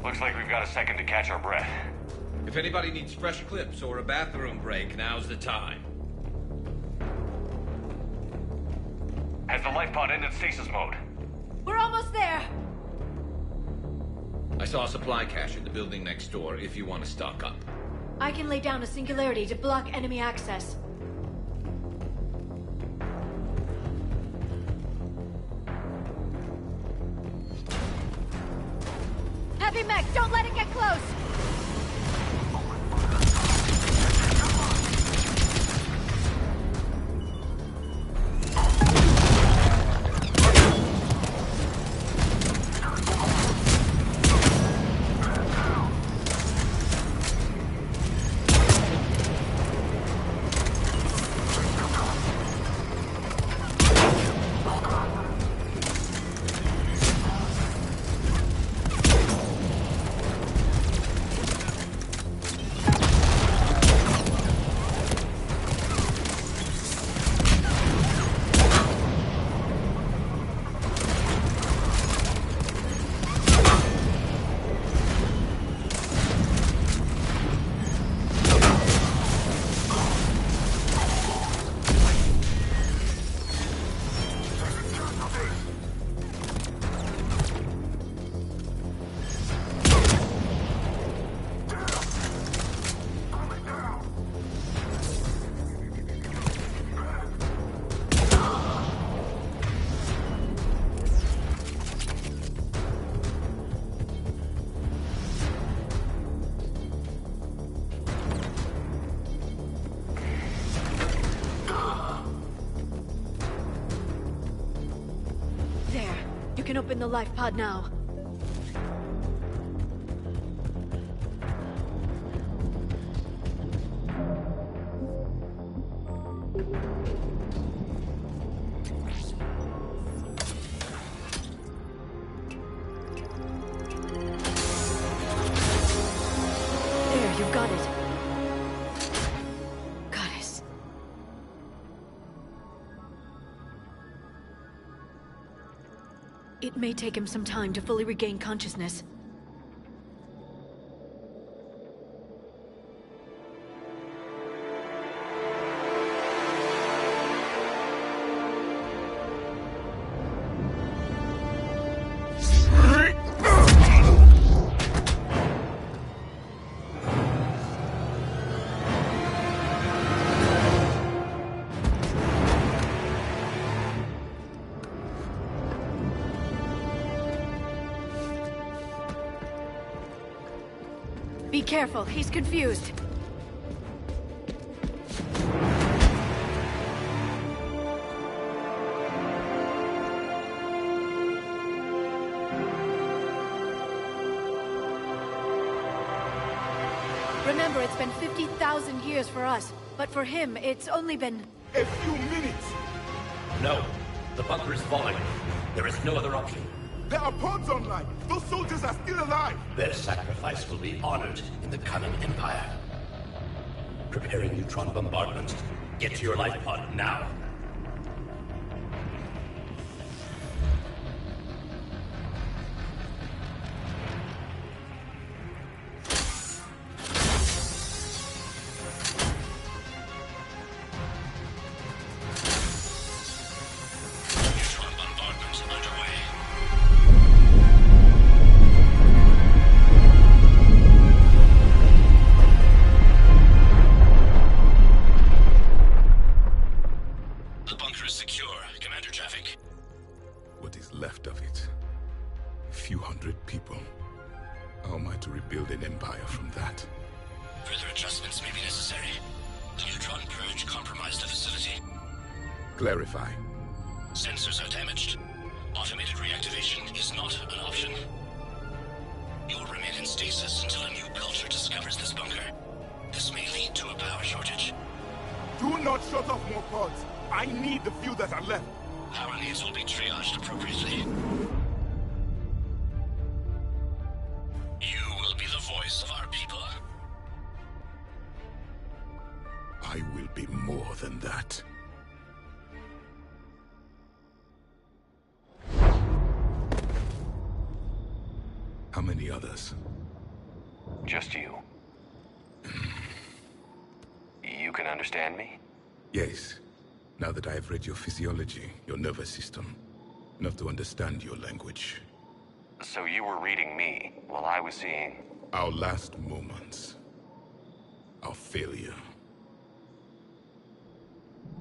Looks like we've got a second to catch our breath. If anybody needs fresh clips or a bathroom break, now's the time. Has the life pod ended stasis mode? We're almost there! I saw a supply cache in the building next door if you want to stock up. I can lay down a singularity to block enemy access. Heavy mech, don't let it get close! You can open the life pod now. There, you've got it. Goddess. It may take him some time to fully regain consciousness. Be careful, he's confused. Remember, it's been 50,000 years for us, but for him, it's only been... A few minutes! No. The bunker is falling. There is no other option. There are pods online! Those soldiers are still alive! Their sacrifice will be honored in the coming Empire. Preparing neutron bombardment. Get to your life pod now. Clarify. Sensors are damaged. Automated reactivation is not an option. You will remain in stasis until a new culture discovers this bunker. This may lead to a power shortage. Do not shut off more pods. I need the few that are left. Power needs will be triaged appropriately. You will be the voice of our people. I will be more than that. How many others? Just you. You can understand me? Yes. Now that I have read your physiology, your nervous system, enough to understand your language. So you were reading me while I was seeing... Our last moments. Our failure.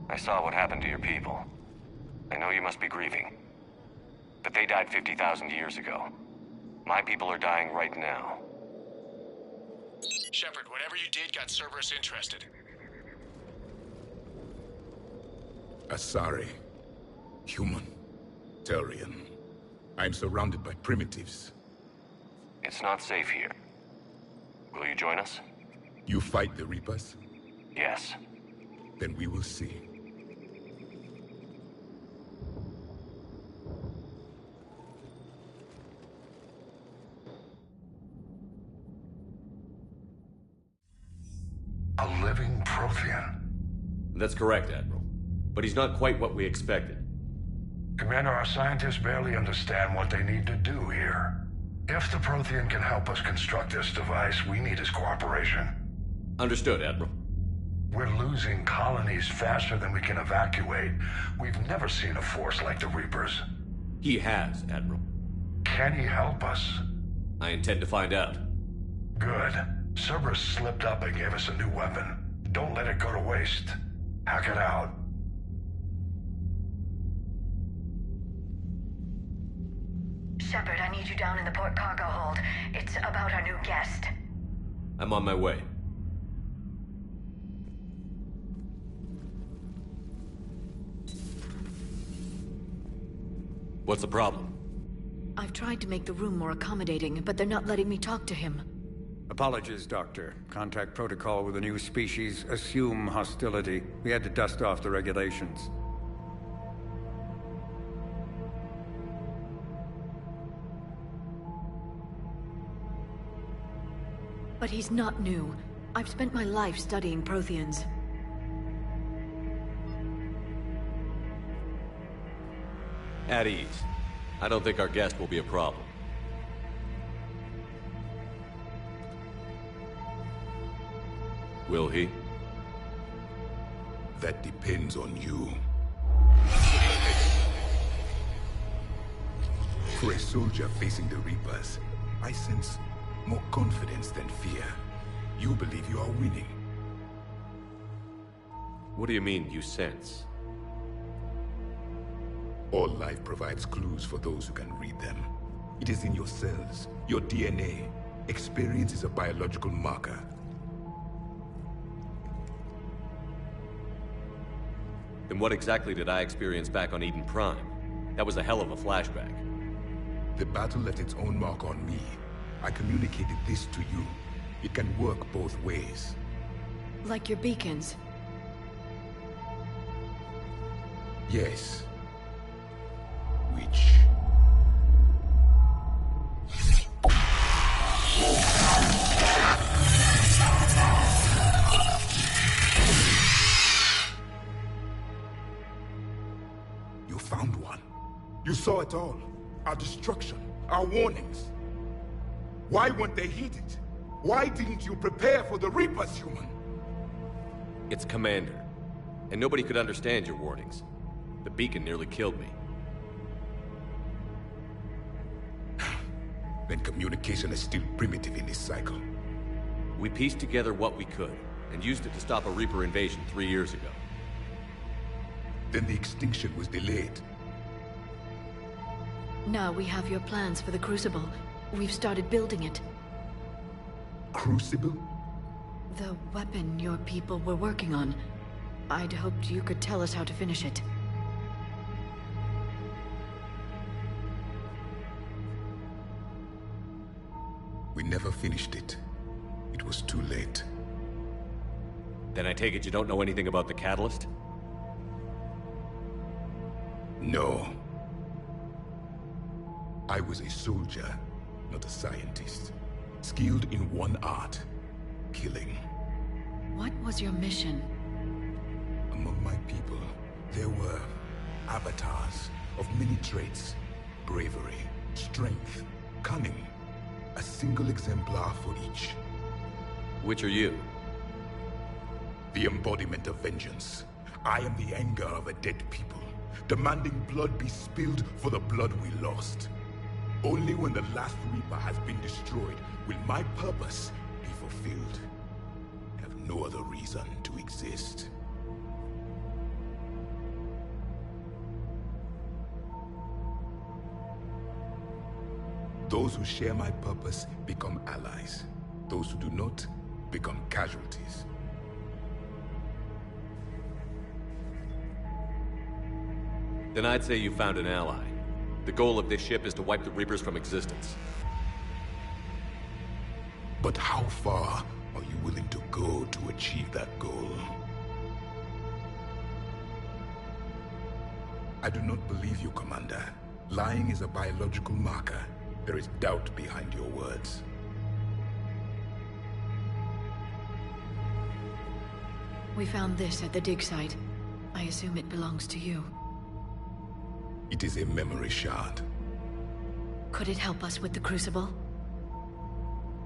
I saw what happened to your people. I know you must be grieving. But they died 50,000 years ago. My people are dying right now. Shepard, whatever you did got Cerberus interested. Asari. Human. Turian. I'm surrounded by primitives. It's not safe here. Will you join us? You fight the Reapers? Yes. Then we will see. A living Prothean? That's correct, Admiral. But he's not quite what we expected. Commander, our scientists barely understand what they need to do here. If the Prothean can help us construct this device, we need his cooperation. Understood, Admiral. We're losing colonies faster than we can evacuate. We've never seen a force like the Reapers. He has, Admiral. Can he help us? I intend to find out. Good. Cerberus slipped up and gave us a new weapon. Don't let it go to waste. Hack it out. Shepard, I need you down in the port cargo hold. It's about our new guest. I'm on my way. What's the problem? I've tried to make the room more accommodating, but they're not letting me talk to him. Apologies, Doctor. Contact protocol with a new species. Assume hostility. We had to dust off the regulations. But he's not new. I've spent my life studying Protheans. At ease. I don't think our guest will be a problem. Will he? That depends on you. For a soldier facing the Reapers, I sense more confidence than fear. You believe you are winning. What do you mean, you sense? All life provides clues for those who can read them. It is in your cells, your DNA. Experience is a biological marker. Then what exactly did I experience back on Eden Prime? That was a hell of a flashback. The battle left its own mark on me. I communicated this to you. It can work both ways. Like your beacons. Yes. Which... You found one. You saw it all. Our destruction, our warnings. Why weren't they heeded? Why didn't you prepare for the Reapers, human? It's Commander. And nobody could understand your warnings. The beacon nearly killed me. Then communication is still primitive in this cycle. We pieced together what we could, and used it to stop a Reaper invasion 3 years ago. Then the extinction was delayed. Now we have your plans for the Crucible. We've started building it. Crucible? The weapon your people were working on. I'd hoped you could tell us how to finish it. We never finished it. It was too late. Then I take it you don't know anything about the catalyst? No. I was a soldier, not a scientist. Skilled in one art, killing. What was your mission? Among my people, there were avatars of many traits. Bravery, strength, cunning. A single exemplar for each. Which are you? The embodiment of vengeance. I am the anger of a dead people, demanding blood be spilled for the blood we lost. Only when the last Reaper has been destroyed will my purpose be fulfilled. I have no other reason to exist. Those who share my purpose become allies. Those who do not become casualties. Then I'd say you found an ally. The goal of this ship is to wipe the Reapers from existence. But how far are you willing to go to achieve that goal? I do not believe you, Commander. Lying is a biological marker. There is doubt behind your words. We found this at the dig site. I assume it belongs to you. It is a memory shard. Could it help us with the Crucible?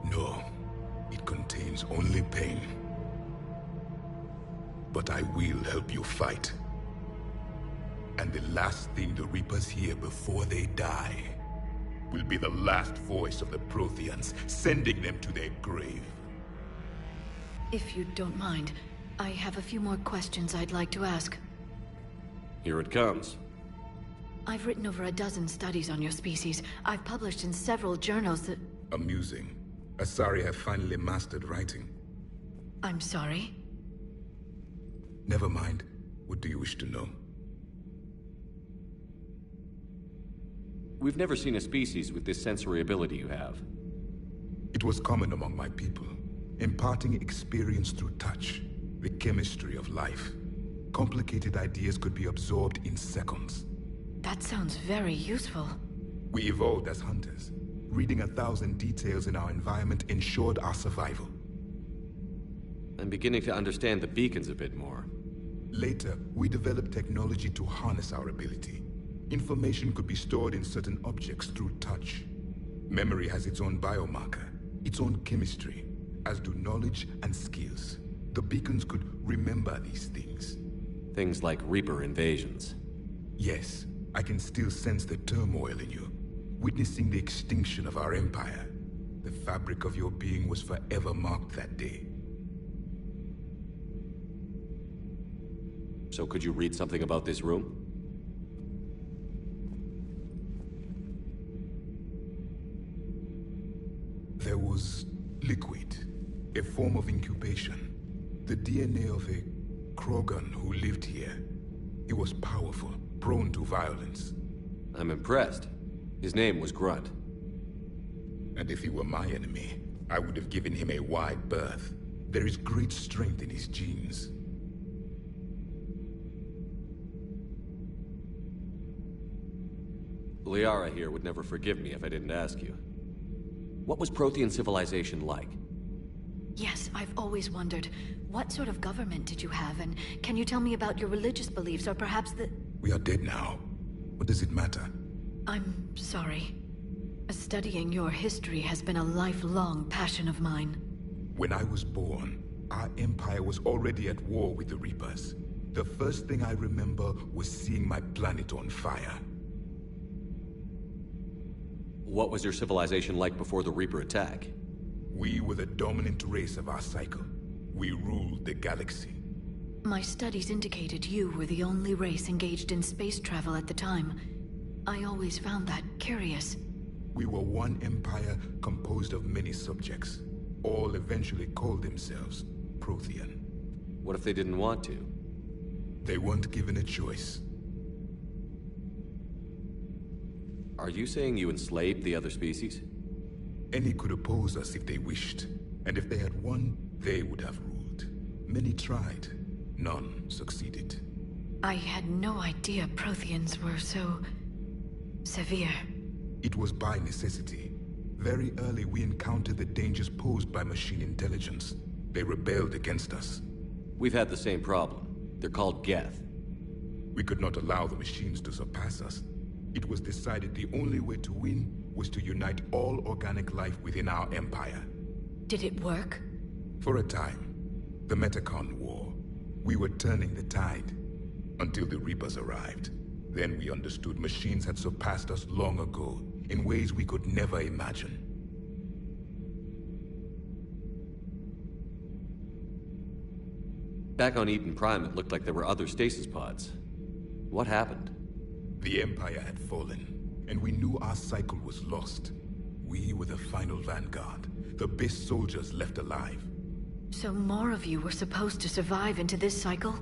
No. It contains only pain. But I will help you fight. And the last thing the Reapers hear before they die will be the last voice of the Protheans, sending them to their grave. If you don't mind, I have a few more questions I'd like to ask. Here it comes. I've written over a dozen studies on your species. I've published in several journals that... Amusing. Asari have finally mastered writing. I'm sorry? Never mind. What do you wish to know? We've never seen a species with this sensory ability you have. It was common among my people, imparting experience through touch, the chemistry of life. Complicated ideas could be absorbed in seconds. That sounds very useful. We evolved as hunters. Reading 1,000 details in our environment ensured our survival. I'm beginning to understand the beacons a bit more. Later, we developed technology to harness our ability. Information could be stored in certain objects through touch. Memory has its own biomarker, its own chemistry, as do knowledge and skills. The beacons could remember these things. Things like Reaper invasions. Yes, I can still sense the turmoil in you, witnessing the extinction of our empire. The fabric of your being was forever marked that day. So could you read something about this room? There was liquid, a form of incubation. The DNA of a Krogan who lived here. He was powerful, prone to violence. I'm impressed. His name was Grunt. And if he were my enemy, I would have given him a wide berth. There is great strength in his genes. Liara here would never forgive me if I didn't ask you. What was Prothean civilization like? Yes, I've always wondered. What sort of government did you have, and can you tell me about your religious beliefs, or perhaps the... We are dead now. What does it matter? I'm sorry. Studying your history has been a lifelong passion of mine. When I was born, our empire was already at war with the Reapers. The first thing I remember was seeing my planet on fire. What was your civilization like before the Reaper attack? We were the dominant race of our cycle. We ruled the galaxy. My studies indicated you were the only race engaged in space travel at the time. I always found that curious. We were one empire composed of many subjects. All eventually called themselves Prothean. What if they didn't want to? They weren't given a choice. Are you saying you enslaved the other species? Any could oppose us if they wished. And if they had won, they would have ruled. Many tried. None succeeded. I had no idea Protheans were so... severe. It was by necessity. Very early we encountered the dangers posed by machine intelligence. They rebelled against us. We've had the same problem. They're called Geth. We could not allow the machines to surpass us. It was decided the only way to win was to unite all organic life within our empire. Did it work? For a time. The Metacon War. We were turning the tide. Until the Reapers arrived. Then we understood machines had surpassed us long ago, in ways we could never imagine. Back on Eden Prime, it looked like there were other stasis pods. What happened? The Empire had fallen, and we knew our cycle was lost. We were the final vanguard, the best soldiers left alive. So more of you were supposed to survive into this cycle?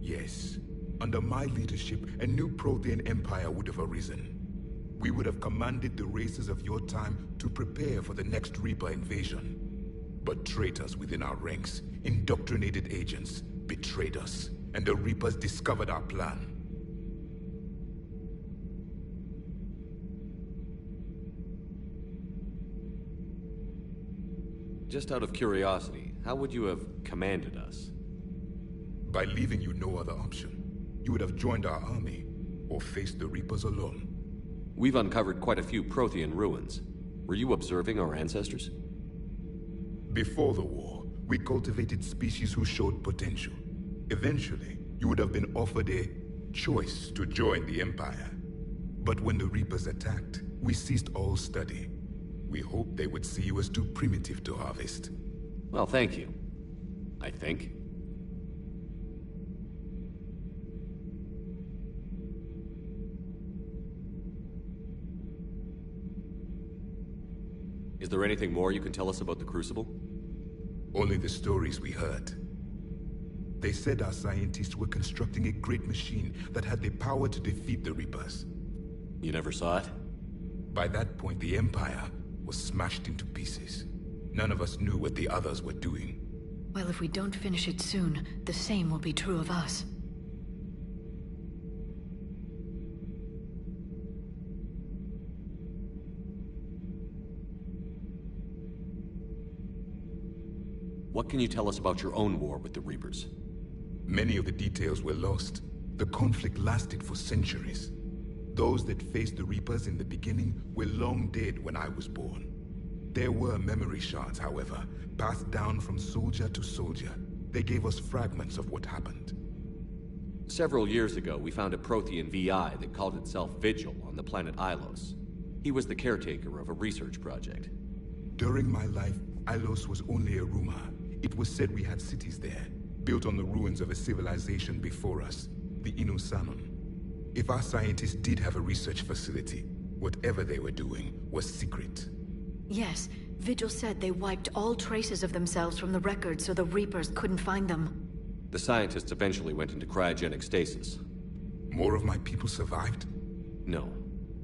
Yes. Under my leadership, a new Prothean empire would have arisen. We would have commanded the races of your time to prepare for the next Reaper invasion. But traitors within our ranks, indoctrinated agents, betrayed us, and the Reapers discovered our plan. Just out of curiosity, how would you have commanded us? By leaving you no other option. You would have joined our army, or faced the Reapers alone. We've uncovered quite a few Prothean ruins. Were you observing our ancestors? Before the war, we cultivated species who showed potential. Eventually, you would have been offered a choice to join the Empire. But when the Reapers attacked, we ceased all study. We hoped they would see you as too primitive to harvest. Well, thank you. I think. Is there anything more you can tell us about the Crucible? Only the stories we heard. They said our scientists were constructing a great machine that had the power to defeat the Reapers. You never saw it? By that point, the Empire was smashed into pieces. None of us knew what the others were doing. Well, if we don't finish it soon, the same will be true of us. What can you tell us about your own war with the Reapers? Many of the details were lost. The conflict lasted for centuries. Those that faced the Reapers in the beginning were long dead when I was born. There were memory shards, however, passed down from soldier to soldier. They gave us fragments of what happened. Several years ago, we found a Prothean VI that called itself Vigil on the planet Ilos. He was the caretaker of a research project. During my life, Ilos was only a rumor. It was said we had cities there, built on the ruins of a civilization before us, the Inusanon. If our scientists did have a research facility, whatever they were doing was secret. Yes, Vigil said they wiped all traces of themselves from the records so the Reapers couldn't find them. The scientists eventually went into cryogenic stasis. More of my people survived? No,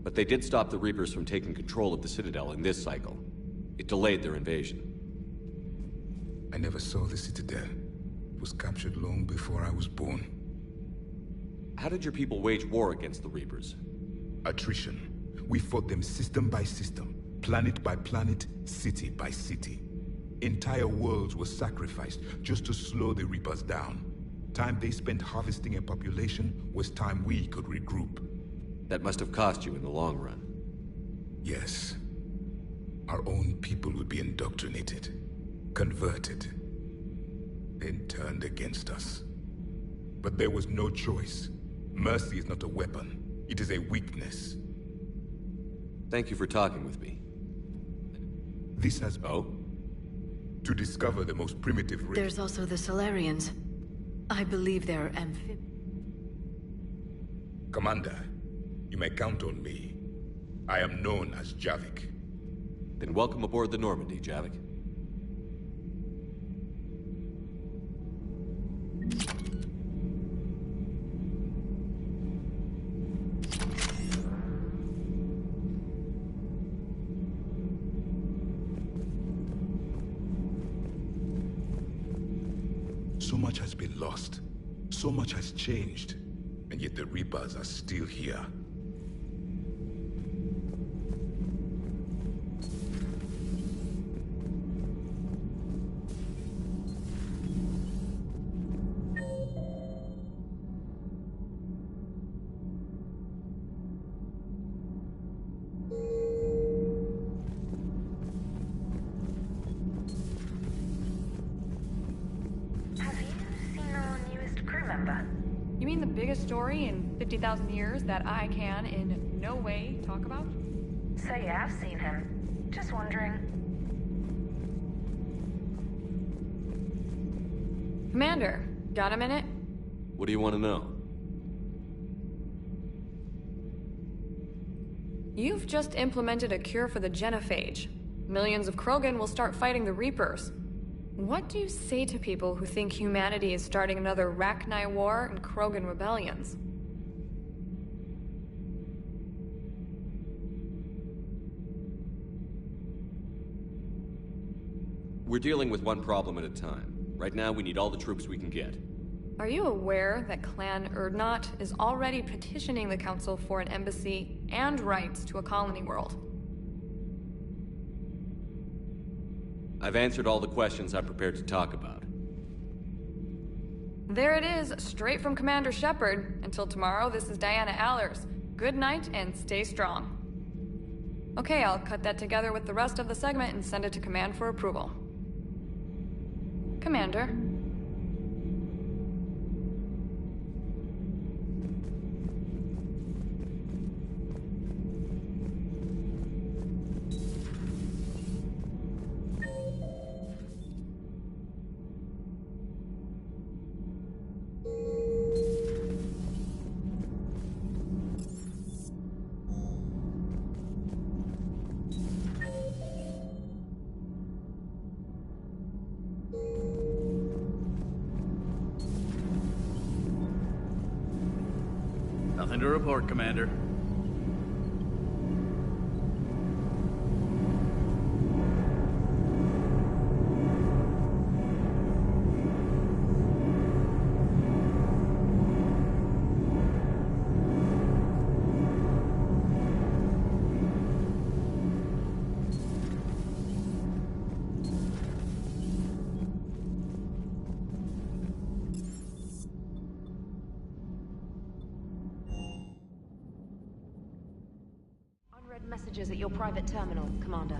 but they did stop the Reapers from taking control of the Citadel in this cycle. It delayed their invasion. never saw the Citadel. It was captured long before I was born. How did your people wage war against the Reapers? Attrition. We fought them system by system, planet by planet, city by city. Entire worlds were sacrificed just to slow the Reapers down. Time they spent harvesting a population was time we could regroup. That must have cost you in the long run. Yes. Our own people would be indoctrinated, converted, then turned against us. But there was no choice. Mercy is not a weapon. It is a weakness. Thank you for talking with me. This has... Oh? To discover the most primitive race... There's also the Solarians. I believe they're Commander, you may count on me. I am known as Javik. Then welcome aboard the Normandy, Javik. So much has been lost. So much has changed. And yet the Reapers are still here. You mean the biggest story in 50,000 years that I can in no way talk about? So you have seen him. Just wondering. Commander, got a minute? What do you want to know? You've just implemented a cure for the genophage. Millions of Krogan will start fighting the Reapers. What do you say to people who think humanity is starting another Rachni War and Krogan rebellions? We're dealing with one problem at a time. Right now, we need all the troops we can get. Are you aware that Clan Urdnot is already petitioning the Council for an embassy and rights to a colony world? I've answered all the questions I'm prepared to talk about. There it is, straight from Commander Shepard. Until tomorrow, this is Diana Allers. Good night and stay strong. Okay, I'll cut that together with the rest of the segment and send it to Command for approval. Commander. Nothing to report, Commander. Messages at your private terminal, Commander.